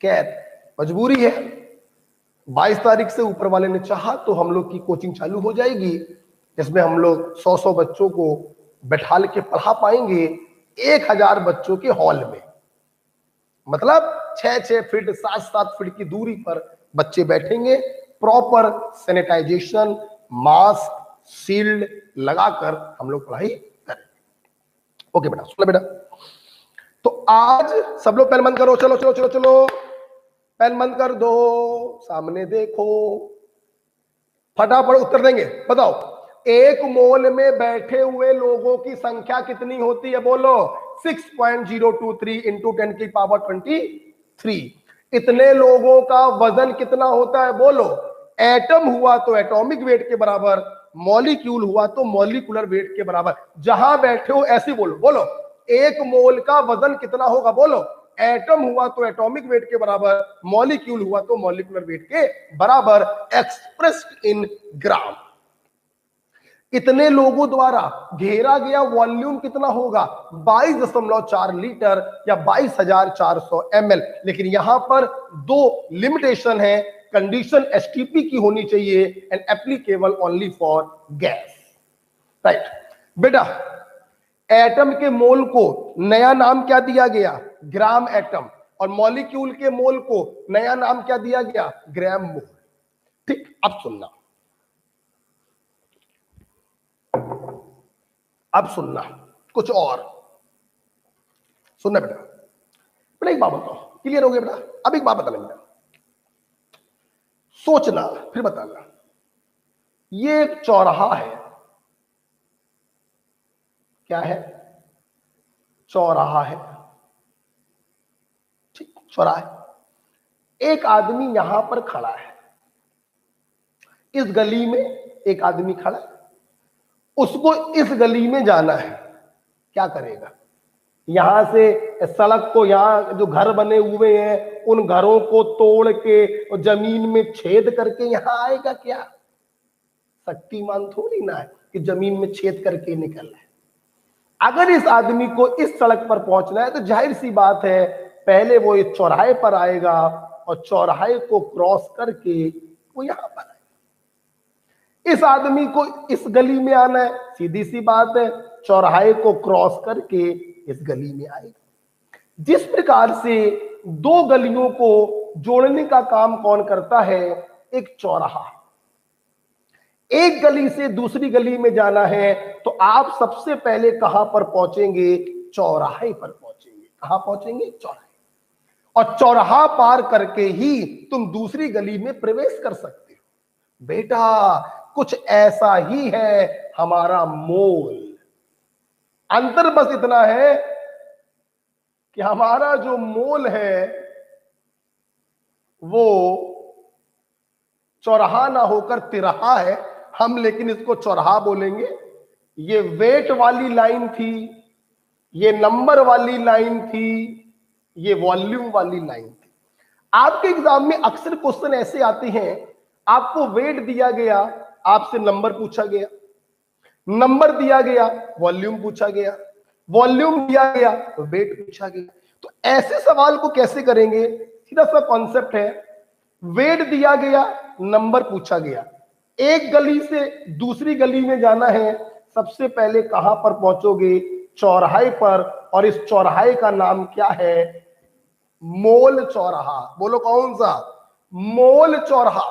खैर मजबूरी है, 22 तारीख से ऊपर वाले ने चाहा तो हम लोग की कोचिंग चालू हो जाएगी, जिसमें हम लोग 100 बच्चों को बैठाल के पढ़ा पाएंगे 1000 बच्चों के हॉल में। मतलब 6-6 फीट 7-7 फीट की दूरी पर बच्चे बैठेंगे, प्रॉपर सैनिटाइजेशन, मास्क, शील्ड लगाकर हम लोग पढ़ाई करें। ओके बेटा, सुनो बेटा। तो आज सब लोग पेन बंद करो, चलो चलो चलो चलो, पेन बंद कर दो, सामने देखो, फटाफट उत्तर देंगे। बताओ, 1 मोल में बैठे हुए लोगों की संख्या कितनी होती है? बोलो, 6.023 × 10⁻23। इतने लोगों का वजन कितना होता है बोलो। एटम हुआ तो एटॉमिक वेट के बराबर, मॉलिक्यूल हुआ तो मॉलिक्यूलर वेट के बराबर। जहां बैठे हो ऐसे बोलो, बोलो एक मोल का वजन कितना होगा बोलो। एटम हुआ तो एटॉमिक वेट के बराबर, मॉलिक्यूल हुआ तो मॉलिक्यूलर वेट के बराबर, एक्सप्रेस्ड इन ग्राम। इतने लोगों द्वारा घेरा गया वॉल्यूम कितना होगा, 22.4 लीटर या 22,400 ml। लेकिन यहां पर दो लिमिटेशन है, कंडीशन एसटीपी की होनी चाहिए and applicable only for gas, right. बेटा एटम के मोल को नया नाम क्या दिया गया, ग्राम एटम, और मॉलिक्यूल के मोल को नया नाम क्या दिया गया, ग्राम मोल। ठीक, अब सुनना, अब सुनना कुछ और सुनना बेटा। बेटा एक बात बताओ, क्लियर हो गया बेटा? अब एक बात बताना बेटा, सोचना फिर बताना। ये एक चौराहा है, क्या है, चौराहा है, ठीक, चौराहा है। एक आदमी यहां पर खड़ा है, इस गली में एक आदमी खड़ा है, उसको इस गली में जाना है, क्या करेगा? यहां से सड़क को, यहां जो घर बने हुए हैं उन घरों को तोड़ के और जमीन में छेद करके यहां आएगा क्या? शक्तिमान थोड़ी ना है कि जमीन में छेद करके निकल है। अगर इस आदमी को इस सड़क पर पहुंचना है तो जाहिर सी बात है पहले वो इस चौराहे पर आएगा और चौराहे को क्रॉस करके वो यहां पर आएगा। इस आदमी को इस गली में आना है, सीधी सी बात है चौराहे को क्रॉस करके इस गली में आएगा। जिस प्रकार से दो गलियों को जोड़ने का काम कौन करता है, एक चौराहा। एक गली से दूसरी गली में जाना है तो आप सबसे पहले कहां पर पहुंचेंगे, चौराहे पर पहुंचेंगे। कहां पहुंचेंगे, चौराहे। और चौराहा पार करके ही तुम दूसरी गली में प्रवेश कर सकते हो। बेटा कुछ ऐसा ही है हमारा मोल। अंतर बस इतना है कि हमारा जो मोल है वो चौराहा ना होकर तिराहा है, हम लेकिन इसको चौराहा बोलेंगे। ये वेट वाली लाइन थी, ये नंबर वाली लाइन थी, ये वॉल्यूम वाली लाइन थी। आपके एग्जाम में अक्सर क्वेश्चन ऐसे आते हैं, आपको वेट दिया गया, आपसे नंबर पूछा गया, नंबर दिया गया, वॉल्यूम पूछा गया, वॉल्यूम दिया गया तो वेट पूछा गया। तो ऐसे सवाल को कैसे करेंगे? सीधा सा कॉन्सेप्ट है, वेट दिया गया, नंबर पूछा गया, एक गली से दूसरी गली में जाना है, सबसे पहले कहां पर पहुंचोगे, चौराहे पर, और इस चौराहे का नाम क्या है, मोल चौराहा। बोलो कौन सा, मोल चौराहा।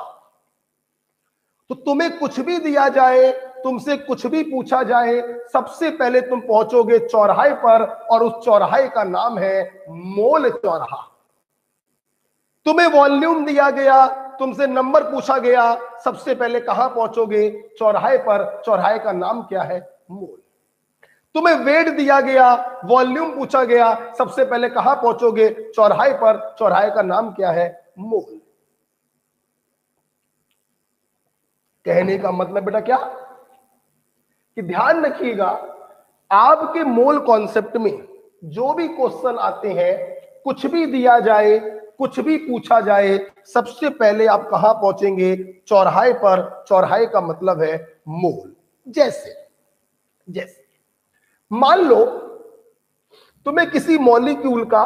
तो तुम्हें कुछ भी दिया जाए, तुमसे कुछ भी पूछा जाए, सबसे पहले तुम पहुंचोगे चौराहे पर और उस चौराहे का नाम है मोल चौराहा। तुम्हें वॉल्यूम दिया गया, तुमसे नंबर पूछा गया, सबसे पहले कहां पहुंचोगे, चौराहे पर, चौराहे का नाम क्या है, मोल। तुम्हें वेट दिया गया, वॉल्यूम पूछा गया, सबसे पहले कहां पहुंचोगे, चौराहे पर, चौराहे का नाम क्या है, मोल। कहने का मतलब बेटा क्या कि ध्यान रखिएगा, आपके मोल कॉन्सेप्ट में जो भी क्वेश्चन आते हैं, कुछ भी दिया जाए, कुछ भी पूछा जाए, सबसे पहले आप कहां पहुंचेंगे, चौराहे पर। चौराहे का मतलब है मोल। जैसे जैसे मान लो तुम्हें किसी मॉलिक्यूल का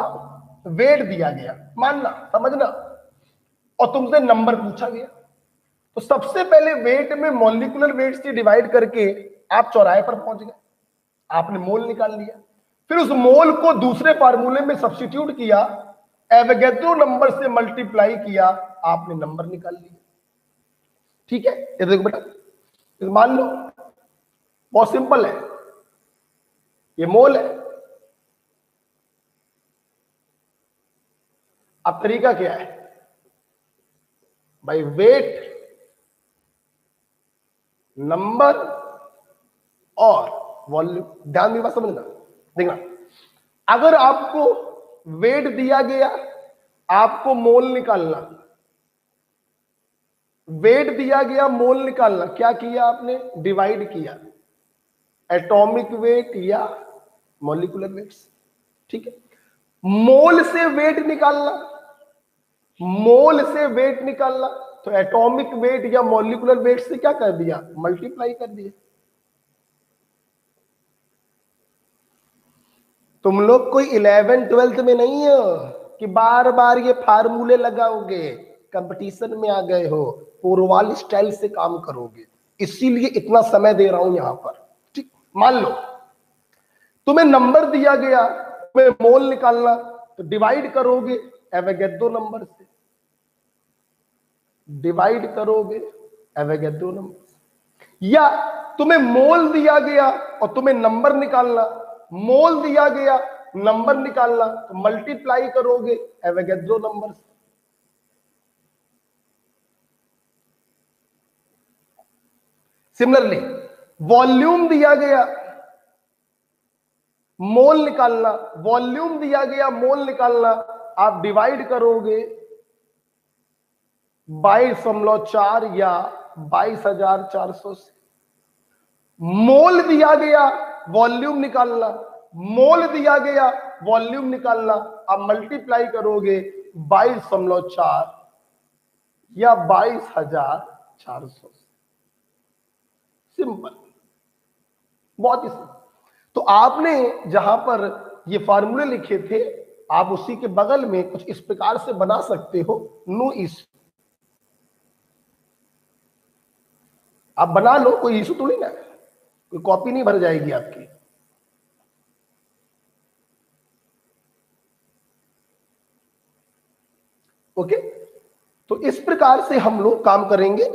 वेट दिया गया, मानना, समझना, और तुमसे नंबर पूछा गया, तो सबसे पहले वेट में मॉलिक्यूलर वेट से डिवाइड करके आप चौराहे पर पहुंच गए, आपने मोल निकाल लिया। फिर उस मोल को दूसरे फार्मूले में सब्स्टिट्यूट किया, एवोगैड्रो नंबर से मल्टीप्लाई किया, आपने नंबर निकाल लिया। ठीक है, ये देखो बेटा, मान लो बहुत सिंपल है, ये मोल है। अब तरीका क्या है भाई, वेट, नंबर और वॉल्यूम। ध्यान में बात समझना, देखना, अगर आपको वेट दिया गया, आपको मोल निकालना, वेट दिया गया, मोल निकालना। क्या किया आपने? डिवाइड किया एटॉमिक वेट या मॉलिक्यूलर वेट्स। ठीक है, मोल से वेट निकालना, मोल से वेट निकालना, तो एटॉमिक वेट या मॉलिक्यूलर वेट से क्या कर दिया? मल्टीप्लाई कर दिया। तुम लोग कोई 11th-12th में नहीं हो कि बार बार ये फार्मूले लगाओगे, कंपटीशन में आ गए हो, पोरवाल स्टाइल से काम करोगे, इसीलिए इतना समय दे रहा हूं यहां पर। ठीक, मान लो तुम्हें नंबर दिया गया, तुम्हें मोल निकालना, तो डिवाइड करोगे एवोगैड्रो नंबर से, डिवाइड करोगे एवोगैड्रो नंबर से। या तुम्हें मोल दिया गया और तुम्हें नंबर निकालना, मोल दिया गया, नंबर निकालना, तो मल्टीप्लाई करोगे एवोगैड्रो नंबर से। सिमिलरली वॉल्यूम दिया गया, मोल निकालना, वॉल्यूम दिया गया, मोल निकालना, आप डिवाइड करोगे 22.4 या 22,400 से। मोल दिया गया, वॉल्यूम निकालना, मोल दिया गया, वॉल्यूम निकालना, आप मल्टीप्लाई करोगे 22.4 या 22,400 से। सिंपल, बहुत ही सिंपल। तो आपने जहां पर ये फार्मूले लिखे थे, आप उसी के बगल में कुछ इस प्रकार से बना सकते हो, नो इशू। आप बना लो, कोई इशू थोड़ी ना, कोई कॉपी नहीं भर जाएगी आपकी। ओके, तो इस प्रकार से हम लोग काम करेंगे।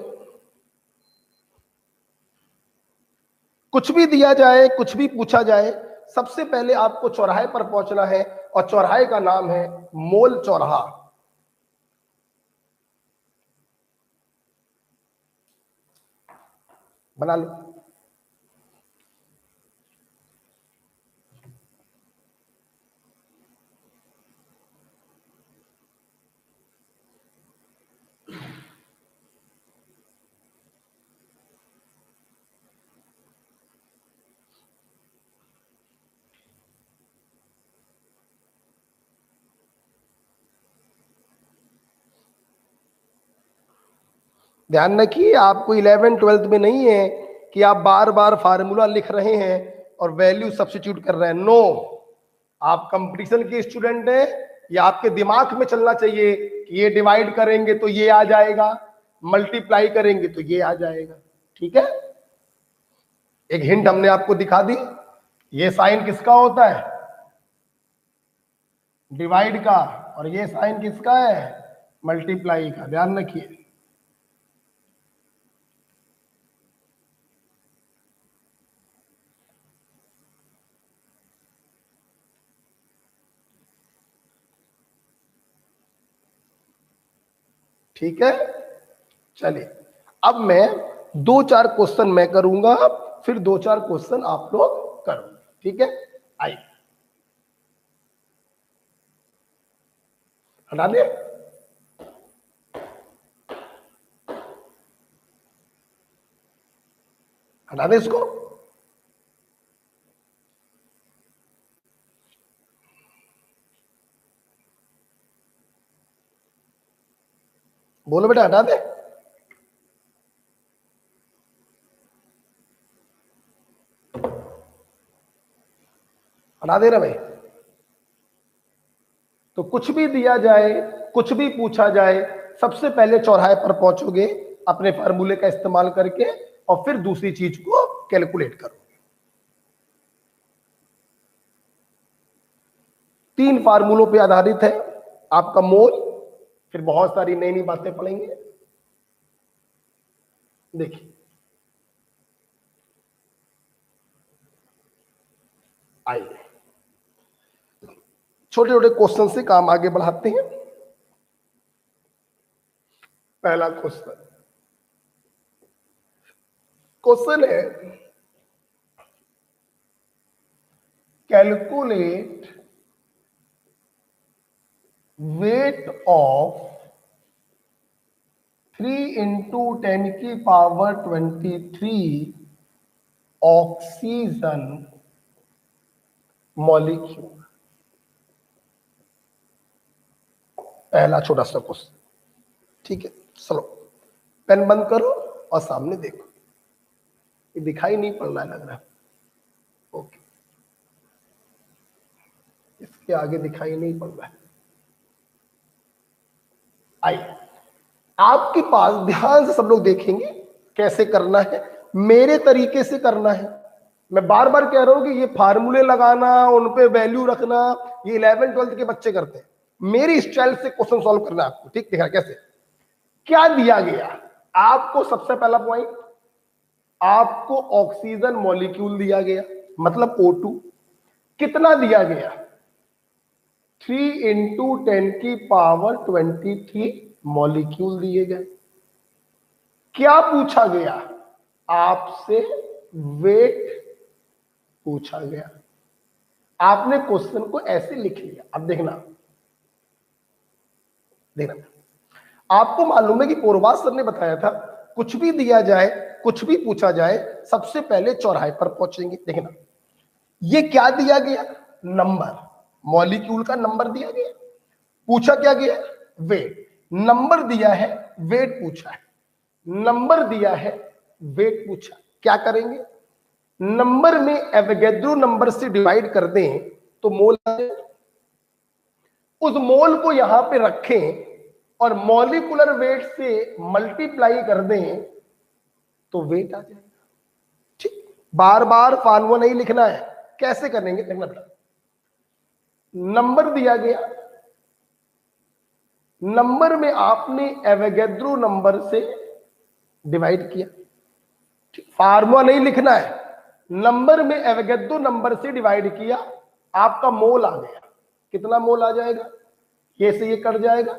कुछ भी दिया जाए, कुछ भी पूछा जाए, सबसे पहले आपको चौराहे पर पहुंचना है, और चौराहे का नाम है मोल चौराहा। बना लो। ध्यान रखिए, आपको 11th-12th में नहीं है कि आप बार बार फार्मूला लिख रहे हैं और वैल्यू सब्स्टिट्यूट कर रहे हैं। नो, आप कंपटीशन के स्टूडेंट हैं, ये आपके दिमाग में चलना चाहिए कि ये डिवाइड करेंगे तो ये आ जाएगा, मल्टीप्लाई करेंगे तो ये आ जाएगा। ठीक है, एक हिंट हमने आपको दिखा दी। ये साइन किसका होता है? डिवाइड का। और ये साइन किसका है? मल्टीप्लाई का। ध्यान रखिए। ठीक है, चलिए अब मैं 2-4 क्वेश्चन मैं करूंगा, फिर 2-4 क्वेश्चन आप लोग करोगे। ठीक है, आइए हटा दे, हटा दे इसको। बोलो बेटा, हटा दे। हटा दे रहा भाई। तो कुछ भी दिया जाए, कुछ भी पूछा जाए, सबसे पहले चौराहे पर पहुंचोगे अपने फार्मूले का इस्तेमाल करके, और फिर दूसरी चीज को कैलकुलेट करो। 3 फार्मूलों पे आधारित है आपका मोल, फिर बहुत सारी नई नई बातें पढ़ेंगे। देखिए, आइए छोटे छोटे क्वेश्चन से काम आगे बढ़ाते हैं। पहला क्वेश्चन, क्वेश्चन है calculate weight of 3 into 10⁻23 oxygen molecule. पहला छोटा सा क्वेश्चन, ठीक है। चलो पेन बंद करो और सामने देखो। ये दिखाई नहीं पड़ रहा है लग रहा है, ओके, इसके आगे दिखाई नहीं पड़ रहा है। आइए आपके पास ध्यान से सब लोग देखेंगे कैसे करना है, मेरे तरीके से करना है। मैं बार बार कह रहा हूं कि ये फार्मूले लगाना, उन पे वैल्यू रखना, ये 11th-12th के बच्चे करते हैं। मेरी स्टाइल से क्वेश्चन सॉल्व करना है आपको, ठीक दिखा कैसे। क्या दिया गया आपको? सबसे पहला पॉइंट, आपको ऑक्सीजन मॉलिक्यूल दिया गया, मतलब O2। कितना दिया गया? 3 इंटू 10⁻23 मॉलिक्यूल दिए गए। क्या पूछा गया आपसे? वेट पूछा गया। आपने क्वेश्चन को ऐसे लिख लिया। अब देखना, आपको मालूम है कि पूर्वाज सर ने बताया था कुछ भी दिया जाए, कुछ भी पूछा जाए, सबसे पहले चौराहे पर पहुंचेंगे। देखना ये क्या दिया गया? नंबर, मॉलिक्यूल का नंबर दिया गया। पूछा क्या गया? वेट। नंबर दिया है, वेट पूछा है। नंबर दिया है, वेट पूछा। क्या करेंगे? नंबर में एवोगैड्रो नंबर से डिवाइड कर दें तो मोल आ जाए। उस मोल को यहां पे रखें और मॉलिक्यूलर वेट से मल्टीप्लाई कर दें तो वेट आ जाएगा। ठीक, बार बार फॉर्मूला नहीं लिखना है। कैसे करेंगे देखना बेटा। नंबर दिया गया, नंबर में आपने एवोगैड्रो नंबर से डिवाइड किया। फार्मूला नहीं लिखना है, नंबर में एवोगैड्रो नंबर से डिवाइड किया, आपका मोल आ गया। कितना मोल आ जाएगा? ये से ये कट जाएगा,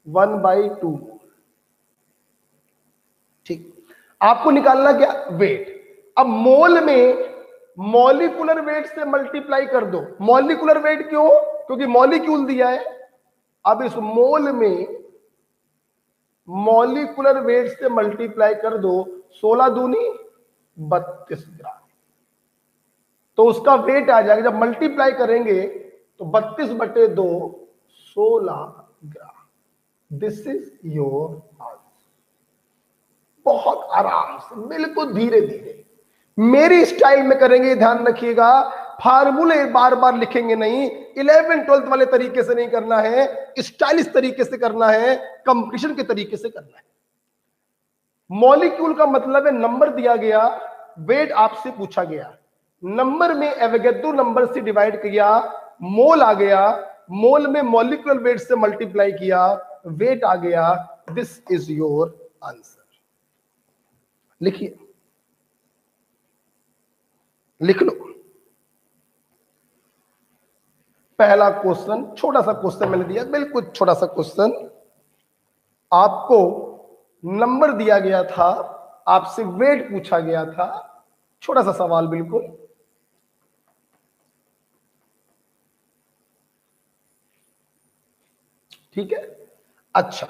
1/2। ठीक, आपको निकालना क्या? वेट। अब मोल में मॉलिक्यूलर वेट से मल्टीप्लाई कर दो। मॉलिक्यूलर वेट क्यों? क्योंकि मॉलिक्यूल दिया है। अब इस मोल में मॉलिक्यूलर वेट से मल्टीप्लाई कर दो, 16 दूनी 32 ग्राम, तो उसका वेट आ जाएगा। जब मल्टीप्लाई करेंगे तो 32/2 16 ग्राम। This is your answer. बहुत आराम से, बिल्कुल धीरे धीरे मेरी स्टाइल में करेंगे, ध्यान रखिएगा। फार्मूले बार बार लिखेंगे नहीं, 11th-12th वाले तरीके से नहीं करना है, स्टाइलिश तरीके से करना है, कंपटीशन के तरीके से करना है। मॉलिक्यूल का मतलब है नंबर दिया गया, वेट आपसे पूछा गया, नंबर में एवोगैड्रो नंबर से डिवाइड किया, मोल आ गया, मोल में मॉलिक्यूलर वेट से मल्टीप्लाई किया, वेट आ गया। This is your answer. लिखिए, लिख लो। पहला क्वेश्चन, छोटा सा क्वेश्चन मैंने दिया, बिल्कुल छोटा सा क्वेश्चन। आपको नंबर दिया गया था, आपसे वेट पूछा गया था, छोटा सा सवाल बिल्कुल। ठीक है, अच्छा,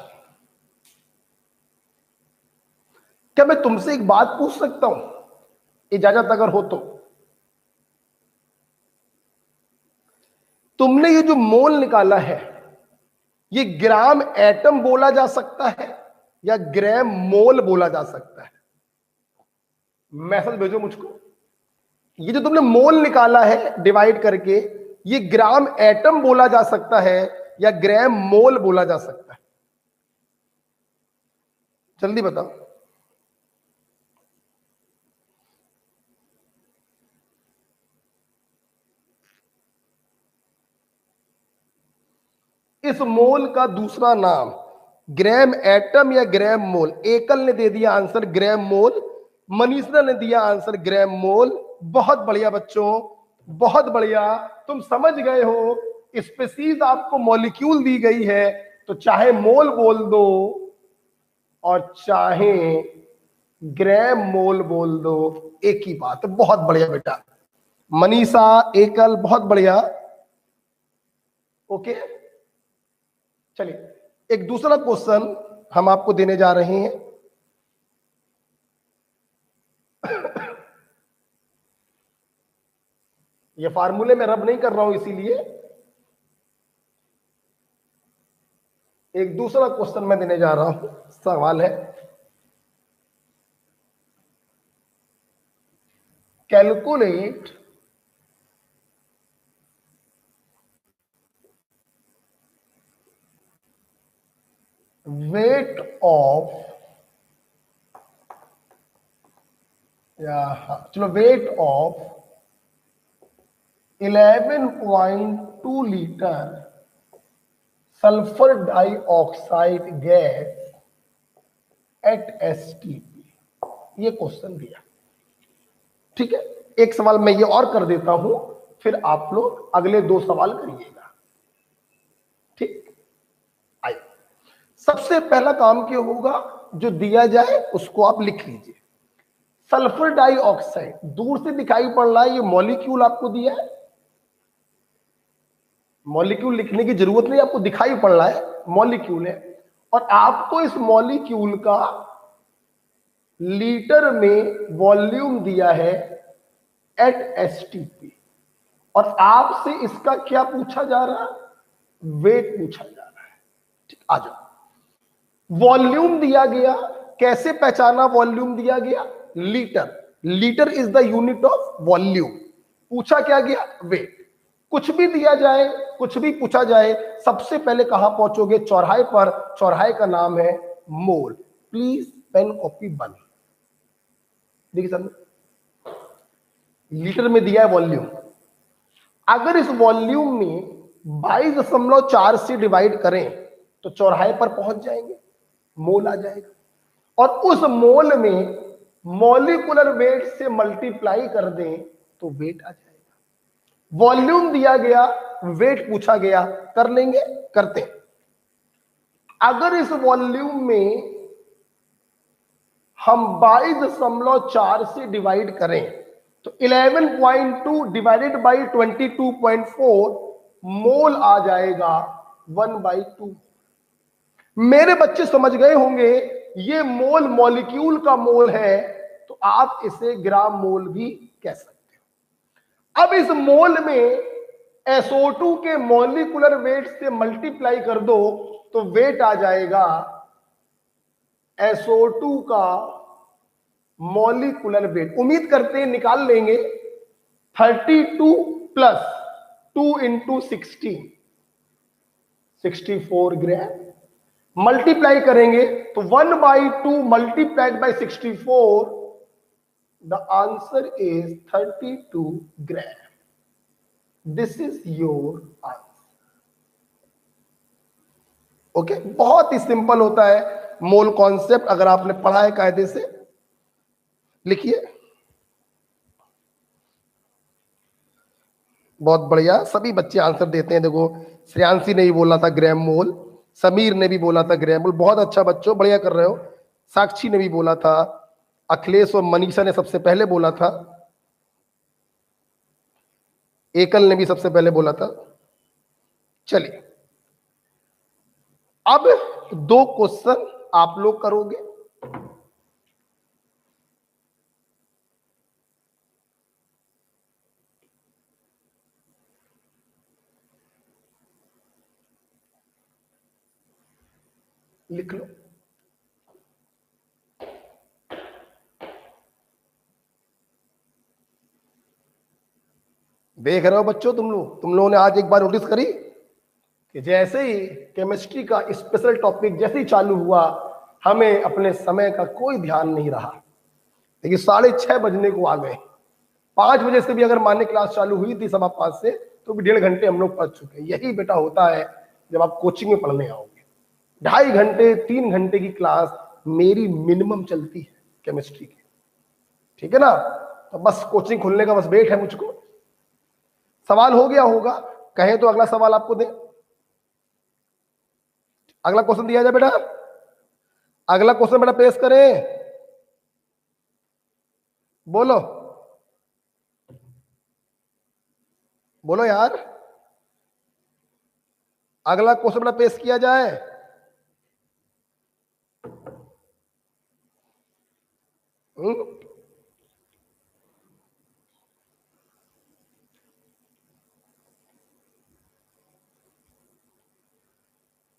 क्या मैं तुमसे एक बात पूछ सकता हूं? इजाजत अगर हो तो। तुमने ये जो मोल निकाला है, ये ग्राम एटम बोला जा सकता है या ग्राम मोल बोला जा सकता है? मैसेज भेजो मुझको। ये जो तुमने मोल निकाला है डिवाइड करके, ये ग्राम एटम बोला जा सकता है या ग्राम मोल बोला जा सकता है? जल्दी बताओ। इस मोल का दूसरा नाम ग्राम एटम या ग्राम मोल? एकल ने दे दिया आंसर ग्राम मोल, मनीषा ने दिया आंसर ग्राम मोल। बहुत बढ़िया बच्चों, बहुत बढ़िया, तुम समझ गए हो। स्पीशीज आपको मॉलिक्यूल दी गई है तो चाहे मोल बोल दो और चाहे ग्राम मोल बोल दो, एक ही बात है। बहुत बढ़िया बेटा, मनीषा, एकल, बहुत बढ़िया। ओके, चलिए एक दूसरा क्वेश्चन हम आपको देने जा रहे हैं। ये फार्मूले में रब नहीं कर रहा हूं, इसीलिए एक दूसरा क्वेश्चन मैं देने जा रहा हूं। सवाल है, कैलकुलेट वेट ऑफ, या चलो weight of 11.2 litre sulphur dioxide gas at STP। ये क्वेश्चन दिया, ठीक है। एक सवाल मैं ये और कर देता हूं, फिर आप लोग अगले 2 सवाल करिएगा, ठीक। आइए, सबसे पहला काम क्या होगा, जो दिया जाए उसको आप लिख लीजिए। सल्फर डाइऑक्साइड दूर से दिखाई पड़ रहा है, ये मॉलिक्यूल आपको दिया है। मॉलिक्यूल लिखने की जरूरत नहीं, आपको दिखाई पड़ रहा है मॉलिक्यूल है, और आपको इस मॉलिक्यूल का लीटर में वॉल्यूम दिया है एट STP, और आपसे इसका क्या पूछा जा रहा है, वेट पूछा जा रहा है, ठीक। आ जाओ, वॉल्यूम दिया गया, कैसे पहचाना वॉल्यूम दिया गया, litre, litre is the unit of volume. पूछा क्या गया, वेट। कुछ भी दिया जाए, कुछ भी पूछा जाए, सबसे पहले कहां पहुंचोगे, चौराहे पर। चौराहे का नाम है मोल। प्लीज पेन कॉपी बंद। देखिए सर, लीटर में दिया है वॉल्यूम, अगर इस वॉल्यूम में 22.4 से डिवाइड करें तो चौराहे पर पहुंच जाएंगे, मोल आ जाएगा। और उस मोल में मॉलिक्यूलर वेट से मल्टीप्लाई कर दें तो वेट आ जाएगा। वॉल्यूम दिया गया, वेट पूछा गया, कर लेंगे, करते हैं। अगर इस वॉल्यूम में हम 22.4 से डिवाइड करें तो 11.2 डिवाइडेड बाई 22.4 मोल आ जाएगा 1/2। मेरे बच्चे समझ गए होंगे, ये मोल मॉलिक्यूल का मोल है, तो आप इसे ग्राम मोल भी कह सकते हो। अब इस मोल में SO2 के मॉलिक्यूलर वेट से मल्टीप्लाई कर दो तो वेट आ जाएगा SO2 का मॉलिक्यूलर वेट। उम्मीद करते हैं निकाल लेंगे। 32 प्लस 2 इंटू 16, 64 ग्राम। मल्टीप्लाई करेंगे तो 1/2 multiplied by 64, the answer is 32 gram. This is your answer. Okay, बहुत ही सिंपल होता है मोल कॉन्सेप्ट, अगर आपने पढ़ा है कायदे से। लिखिए, बहुत बढ़िया, सभी बच्चे आंसर देते हैं। देखो, श्रेयांशी ने भी बोला था ग्राम मोल, समीर ने भी बोला था ग्राम मोल, बहुत अच्छा बच्चों, बढ़िया कर रहे हो। साक्षी ने भी बोला था, अखिलेश और मनीषा ने सबसे पहले बोला था, एकल ने भी सबसे पहले बोला था। चलिए, अब 2 क्वेश्चन आप लोग करोगे। लिख लो। देख रहे हो बच्चों, तुम लोगों ने आज एक बार नोटिस करी कि जैसे ही केमिस्ट्री का स्पेशल टॉपिक जैसे ही चालू हुआ, हमें अपने समय का कोई ध्यान नहीं रहा। लेकिन 6:30 बजने को आ गए। 5 बजे से भी अगर माने क्लास चालू हुई थी 5:15 से, तो भी 1.5 घंटे हम लोग पढ़ चुके हैं। यही बेटा होता है जब आप कोचिंग में पढ़ने आओगे। 2.5 घंटे 3 घंटे की क्लास मेरी मिनिमम चलती है केमिस्ट्री की, ठीक है ना। तो बस कोचिंग खुलने का बस वेट है मुझको। सवाल हो गया होगा, कहें तो अगला सवाल आपको दे। अगला क्वेश्चन दिया जाए बेटा, अगला क्वेश्चन बेटा पेश करें, बोलो बोलो यार। अगला क्वेश्चन बड़ा पेश किया जाए। हम्म?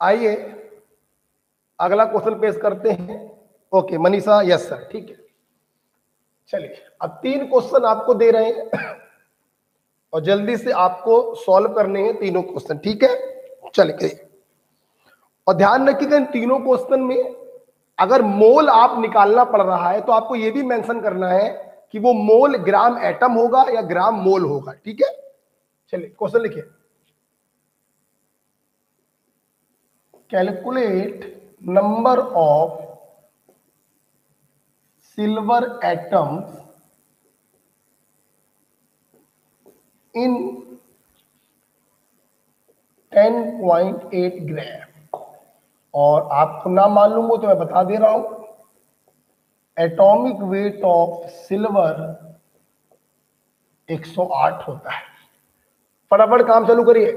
आइए अगला क्वेश्चन पेश करते हैं। ओके मनीषा, यस सर, ठीक है। चलिए अब 3 क्वेश्चन आपको दे रहे हैं और जल्दी से आपको सॉल्व करने हैं तीनों क्वेश्चन, ठीक है। चलिए और ध्यान रखिएगा इन तीनों क्वेश्चन में अगर मोल आप निकालना पड़ रहा है तो आपको यह भी मेंशन करना है कि वो मोल ग्राम एटम होगा या ग्राम मोल होगा, ठीक है। चलिए क्वेश्चन लिखिए। Calculate number of silver atoms in 10.8 ग्राम। और आपको ना मालूम हो तो मैं बता दे रहा हूं, एटॉमिक वेट ऑफ सिल्वर 108 होता है। फटाफट काम चालू करिए।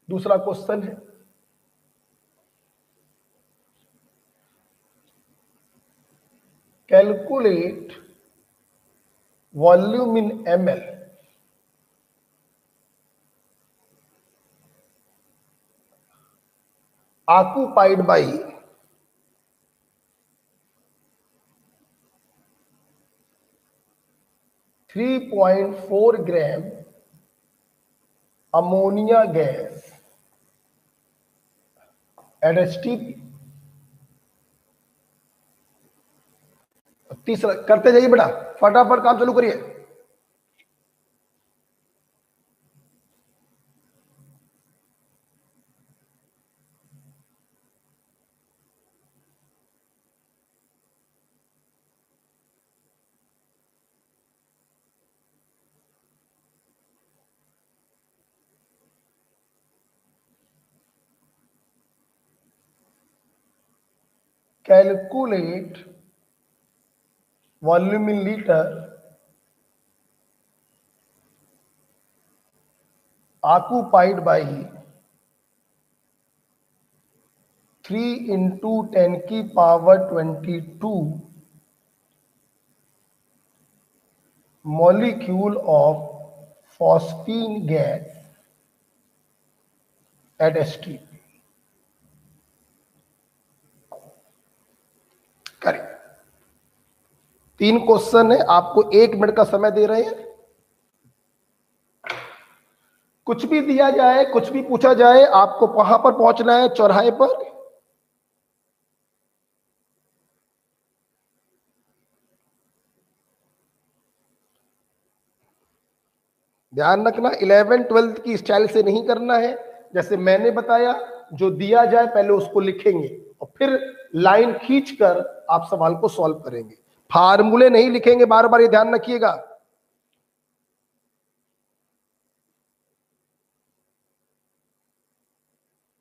दूसरा क्वेश्चन है, calculate volume in ml occupied by 3.4 gram ammonia gas at STP. तीसरा करते जाइए बेटा, फटाफट काम चालू करिए। Calculate volume in litre occupied by 3 into 10 की power 22 molecule of phosphine gas at STP। करें 3 क्वेश्चन है, आपको 1 मिनट का समय दे रहे हैं। कुछ भी दिया जाए, कुछ भी पूछा जाए, आपको वहां पर पहुंचना है चौराहे पर। ध्यान रखना 11 12 की स्टाइल से नहीं करना है। जैसे मैंने बताया, जो दिया जाए पहले उसको लिखेंगे और फिर लाइन खींचकर आप सवाल को सॉल्व करेंगे। फार्मूले नहीं लिखेंगे बार बार, ये ध्यान रखिएगा।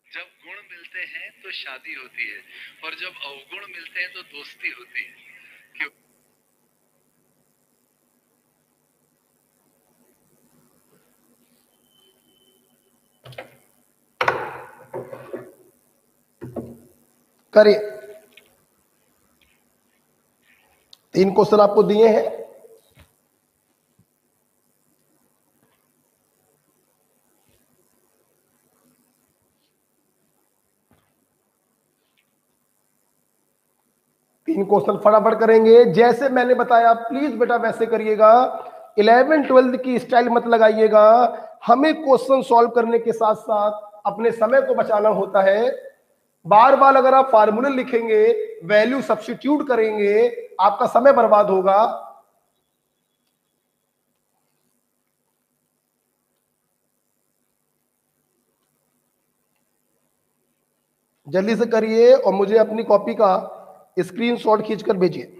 जब गुण मिलते हैं तो शादी होती है और जब अवगुण मिलते हैं तो दोस्ती होती है। क्यों? करिए 3 क्वेश्चन आपको दिए हैं। तीन क्वेश्चन फटाफट करेंगे जैसे मैंने बताया, प्लीज बेटा वैसे करिएगा। 11 12 की स्टाइल मत लगाइएगा। हमें क्वेश्चन सॉल्व करने के साथ साथ अपने समय को बचाना होता है। बार बार अगर आप फार्मूले लिखेंगे, वैल्यू सब्स्टिट्यूट करेंगे, आपका समय बर्बाद होगा। जल्दी से करिए और मुझे अपनी कॉपी का स्क्रीनशॉट खींचकर भेजिए।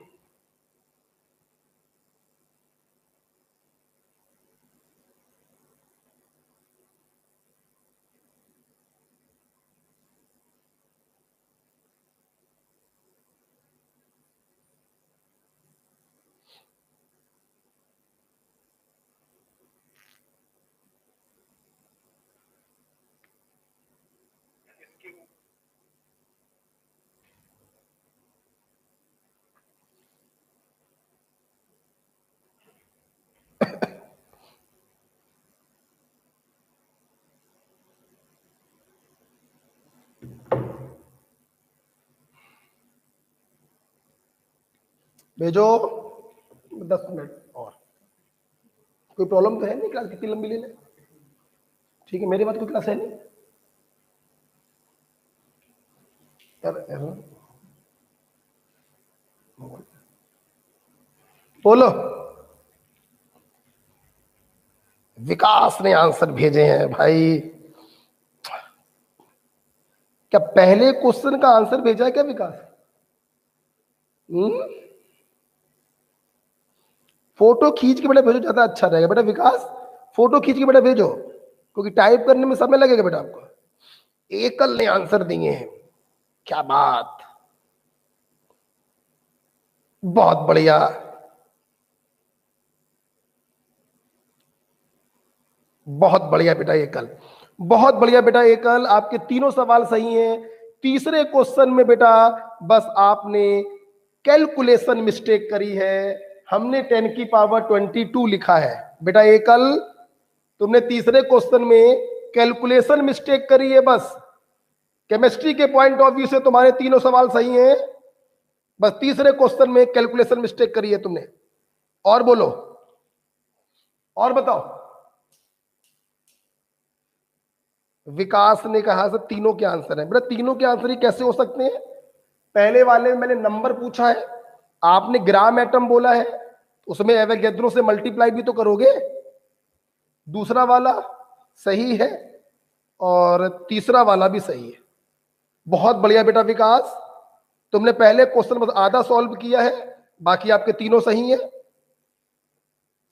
भेजो 10 मिनट और। कोई प्रॉब्लम तो है नहीं? क्लास कितनी लंबी ले ले? ठीक है, मेरे बाद कोई क्लास है नहीं यार? बोलो। विकास ने आंसर भेजे हैं भाई। क्या पहले क्वेश्चन का आंसर भेजा है क्या विकास? फोटो खींच के बेटा भेजो, ज्यादा अच्छा रहेगा बेटा विकास। फोटो खींच के बेटा भेजो, क्योंकि टाइप करने में समय लगेगा बेटा आपको। एकल ने आंसर दिए हैं, क्या बात, बहुत बढ़िया। बहुत बढ़िया बेटा एकल, बहुत बढ़िया बेटा एकल, आपके तीनों सवाल सही हैं। तीसरे क्वेश्चन में बेटा बस आपने कैलकुलेशन मिस्टेक करी है। हमने 10 की पावर 22 लिखा है बेटा एकल, तुमने तीसरे क्वेश्चन में कैलकुलेशन मिस्टेक करी है बस। केमिस्ट्री के पॉइंट ऑफ व्यू से तुम्हारे तीनों सवाल सही हैं, बस तीसरे क्वेश्चन में कैलकुलेशन मिस्टेक करी है तुमने। और बोलो, और बताओ। विकास ने कहा सर तीनों के आंसर है। बेटा तीनों के आंसर ही कैसे हो सकते हैं? पहले वाले में मैंने नंबर पूछा है, आपने ग्राम एटम बोला है, उसमें एवोगैड्रो से मल्टीप्लाई भी तो करोगे। दूसरा वाला सही है और तीसरा वाला भी सही है। बहुत बढ़िया बेटा विकास, तुमने पहले क्वेश्चन बस आधा सॉल्व किया है, बाकी आपके तीनों सही है।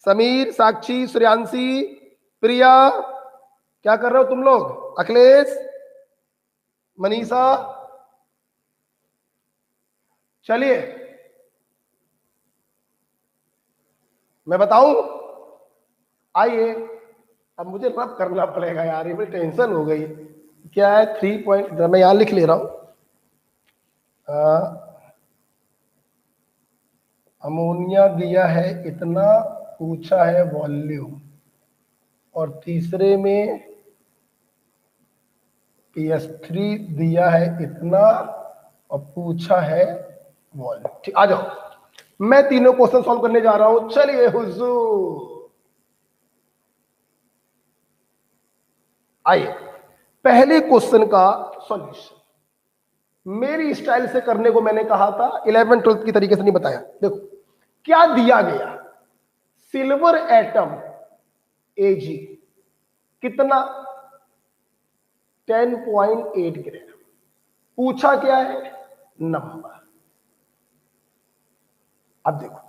समीर, साक्षी, श्रेयांशी, प्रिया, क्या कर रहे हो तुम लोग? अखिलेश, मनीषा, चलिए मैं बताऊं, आइए। अब मुझे रब करना पड़ेगा यार, ये बड़ी टेंशन हो गई। क्या है 3 पॉइंट, मैं यहां लिख ले रहा हूं। अमोनिया दिया है इतना, पूछा है वॉल्यूम, और तीसरे में PS3 दिया है इतना और पूछा है वॉल्यूम। ठीक, आ जाओ, मैं तीनों क्वेश्चन सॉल्व करने जा रहा हूं। चलिए हुजूर, आइए पहले क्वेश्चन का सॉल्यूशन मेरी स्टाइल से करने को मैंने कहा था, 11th 12th की तरीके से नहीं बताया। देखो क्या दिया गया, सिल्वर एटम Ag कितना, 10.8 ग्राम। पूछा क्या है, नंबर। अब देखो,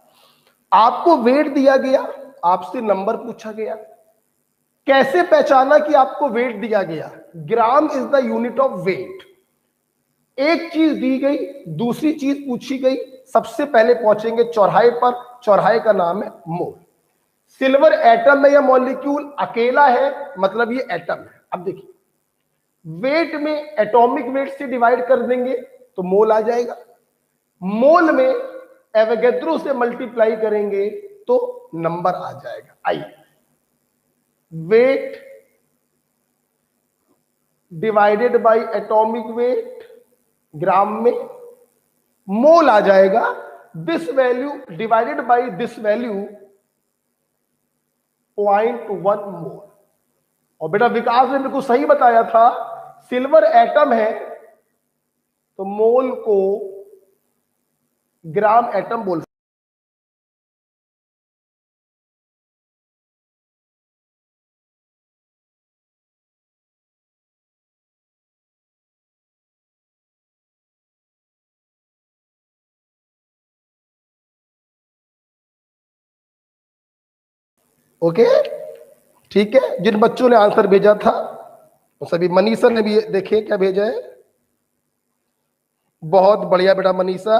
आपको वेट दिया गया, आपसे नंबर पूछा गया, कैसे पहचाना कि आपको वेट दिया गया? Gram is the unit of weight. एक चीज दी गई, दूसरी चीज पूछी गई, सबसे पहले पहुंचेंगे चौराहे पर, चौराहे का नाम है मोल। सिल्वर एटम में यह मॉलिक्यूल अकेला है, मतलब ये एटम है। अब देखिए, वेट में एटॉमिक वेट से डिवाइड कर देंगे तो मोल आ जाएगा, मोल में एवोगैड्रो से मल्टीप्लाई करेंगे तो नंबर आ जाएगा। आइए, weight divided by atomic weight gram में, मोल आ जाएगा, this value divided by this value 0.1 mole. और बेटा विकास ने मेरे को सही बताया था, सिल्वर एटम है तो मोल को ग्राम एटम बोल। ओके, ठीक है। जिन बच्चों ने आंसर भेजा था वो सभी, मनीषा ने भी देखे क्या भेजा है। बहुत बढ़िया बेटा मनीषा,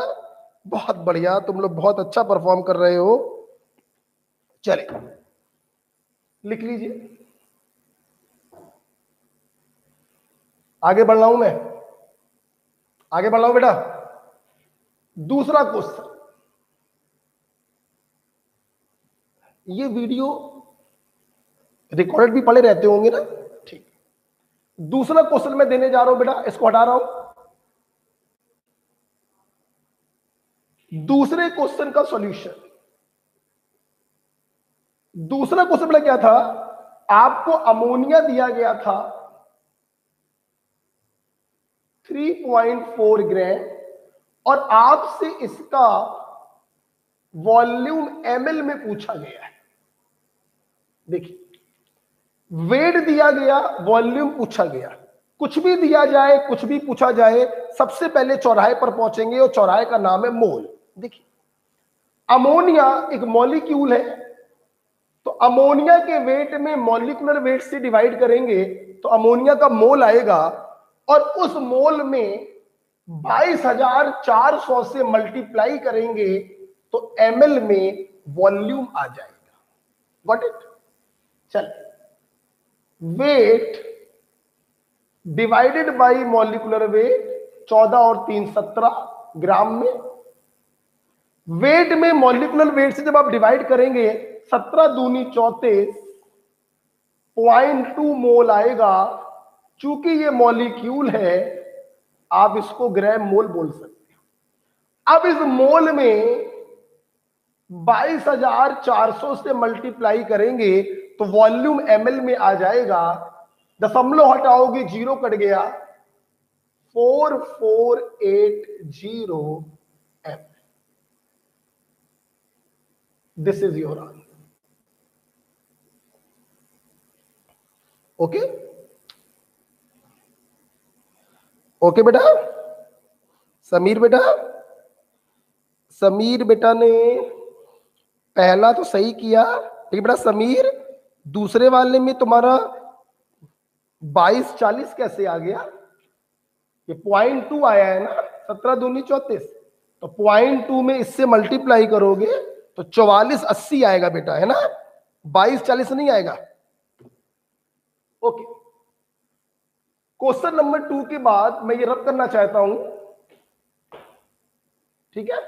बहुत बढ़िया, तुम लोग बहुत अच्छा परफॉर्म कर रहे हो। चले लिख लीजिए, आगे बढ़ रहा हूं मैं। आगे बढ़ाओ बेटा। दूसरा क्वेश्चन, ये वीडियो रिकॉर्डेड भी पड़े रहते होंगे ना, ठीक। दूसरा क्वेश्चन मैं देने जा रहा हूं बेटा, इसको हटा रहा हूं। दूसरे क्वेश्चन का सॉल्यूशन, दूसरा क्वेश्चन बेटा क्या था, आपको अमोनिया दिया गया था 3.4 ग्राम और आपसे इसका वॉल्यूम ml में पूछा गया है। देखिए, वेट दिया गया, वॉल्यूम पूछा गया। कुछ भी दिया जाए, कुछ भी पूछा जाए, सबसे पहले चौराहे पर पहुंचेंगे और चौराहे का नाम है मोल। देखिए, अमोनिया एक मॉलिक्यूल है, तो अमोनिया के वेट में मॉलिक्यूलर वेट से डिवाइड करेंगे तो अमोनिया का मोल आएगा, और उस मोल में 22,400 से मल्टीप्लाई करेंगे तो ml में वॉल्यूम आ जाएगा। Got it? चल, weight divided by molecular weight 14 और 3 17 ग्राम में। वेट में मॉलिक्यूलर वेट से जब आप डिवाइड करेंगे 17 दूनी 34, 0.2 मोल आएगा। चूंकि ये मॉलिक्यूल है, आप इसको ग्राम मोल बोल सकते हो। अब इस मोल में 22,400 से मल्टीप्लाई करेंगे तो वॉल्यूम ml में आ जाएगा। दशमलव हटाओगे, जीरो कट गया, 4480 m। This is your answer. Okay okay बेटा। समीर बेटा, समीर बेटा ने पहला तो सही किया, ठीक बेटा। समीर, दूसरे वाले में तुम्हारा 2240 कैसे आ गया? ये 0.2 आया है ना, 17 दूनी 34, तो 0.2 में इससे मल्टीप्लाई करोगे तो 4480 आएगा बेटा, है ना, 2240 नहीं आएगा। ओके, क्वेश्चन नंबर 2 के बाद मैं ये रब करना चाहता हूं, ठीक है।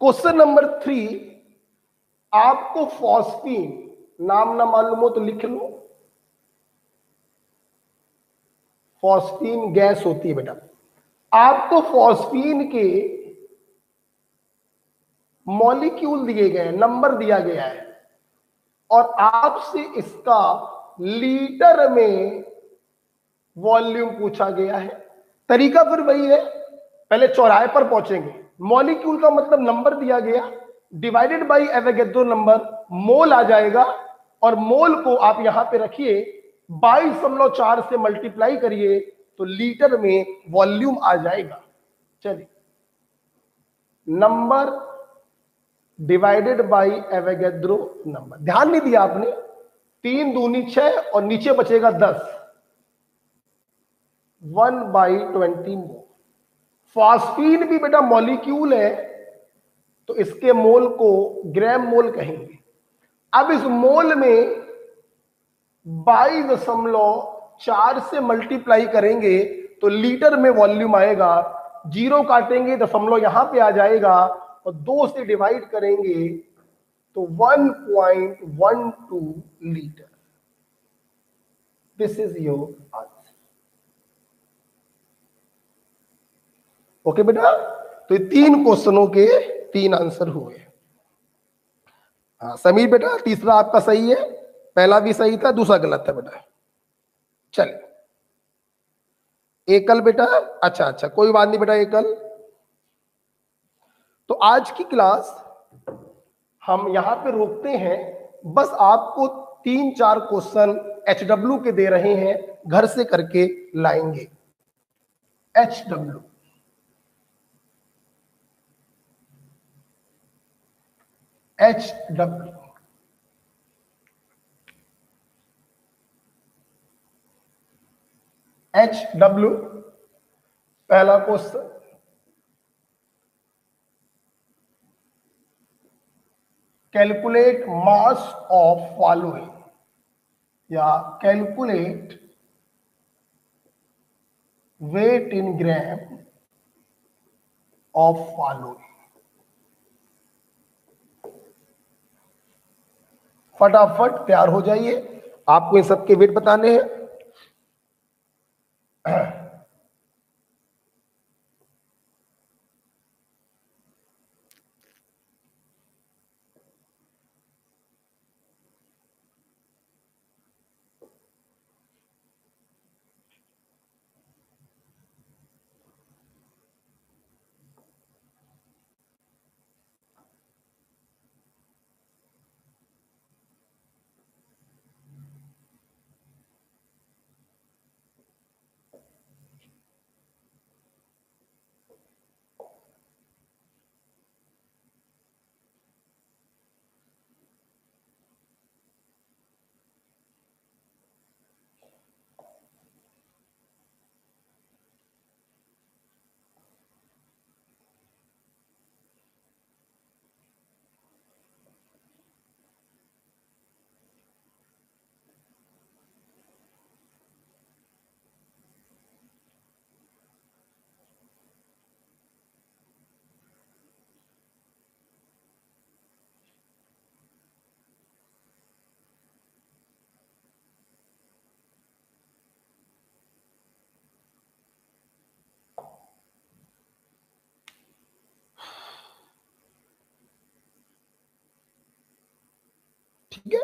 क्वेश्चन नंबर 3, आपको फॉस्फीन नाम ना मालूम हो तो लिख लो। फॉस्फीन गैस होती है बेटा। आपको फॉस्फीन के मॉलिक्यूल दिए गए, नंबर दिया गया है, और आपसे इसका लीटर में वॉल्यूम पूछा गया है। तरीका फिर वही है, पहले चौराहे पर पहुंचेंगे, मॉलिक्यूल का मतलब नंबर दिया गया, डिवाइडेड बाय एवोगैड्रो नंबर, मोल आ जाएगा, और मोल को आप यहां पे रखिए, 22.4 से मल्टीप्लाई करिए तो लीटर में वॉल्यूम आ जाएगा। चलिए, number divided by Avogadro number, ध्यान नहीं दिया आपने, 3 दूनी 6 और नीचे बचेगा 10, 1/20 मोल। फॉस्फीन भी बेटा मॉलिक्यूल है, तो इसके मोल को ग्राम मोल कहेंगे। अब इस मोल में 22.4 से मल्टीप्लाई करेंगे तो लीटर में वॉल्यूम आएगा। जीरो काटेंगे, दशमलव यहां पे आ जाएगा, और 2 से डिवाइड करेंगे तो 1.12 litre. This is your answer. Okay बेटा, तो ये 3 क्वेश्चनों के 3 आंसर हुए। हाँ समीर बेटा, तीसरा आपका सही है, पहला भी सही था, दूसरा गलत था बेटा। चल, एकल बेटा, अच्छा अच्छा कोई बात नहीं बेटा। एकल, तो आज की क्लास हम यहां पे रोकते हैं। बस आपको 3-4 क्वेश्चन HW के दे रहे हैं, घर से करके लाएंगे। HW, HW, HW, पहला question, calculate mass of following, या calculate weight in gram of following. फटाफट तैयार हो जाइए, आपको इन सबके वेट बताने हैं। ठीक है,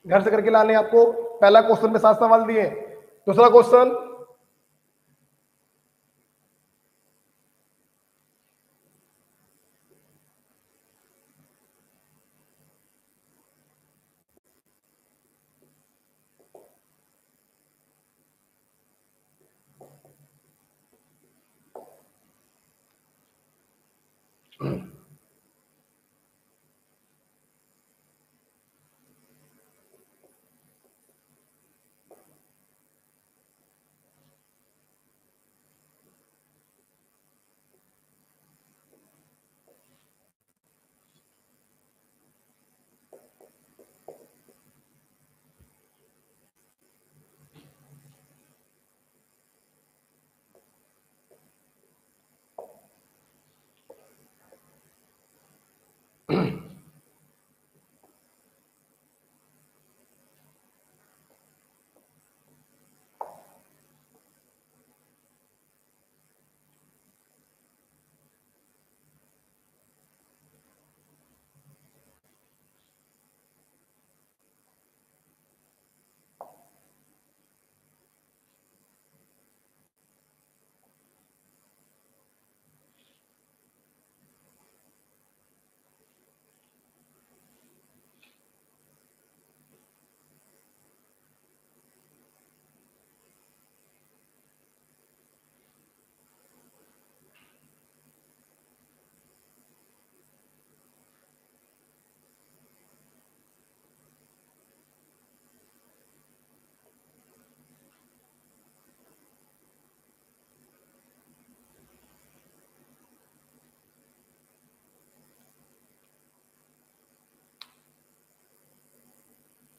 घर से करके लाने आपको। पहला क्वेश्चन में 7 सवाल दिए, दूसरा क्वेश्चन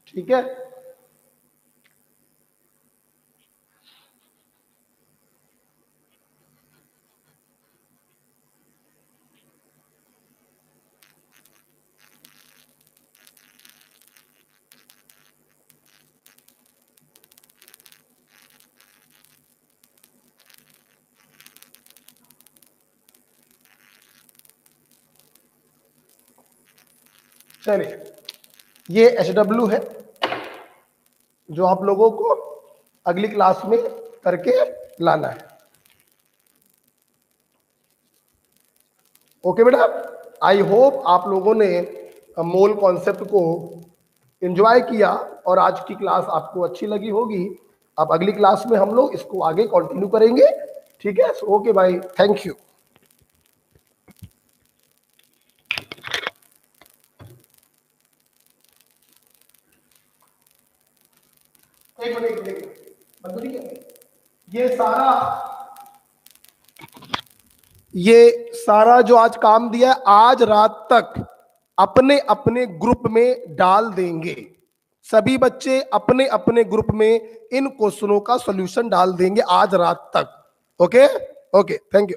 ठीक है। चलिए, ये HW है जो आप लोगों को अगली क्लास में करके लाना है। ओके बेटा, आई होप आप लोगों ने मोल कॉन्सेप्ट को एंजॉय किया और आज की क्लास आपको अच्छी लगी होगी। अब अगली क्लास में हम लोग इसको आगे कंटिन्यू करेंगे। ठीक है, ओके भाई, थैंक यू। एक मिनट, बंद नहीं किया? ये सारा जो आज काम दिया है, आज रात तक अपने अपने ग्रुप में डाल देंगे। सभी बच्चे अपने अपने ग्रुप में इन क्वेश्चनों का सॉल्यूशन डाल देंगे आज रात तक। Okay okay, thank you.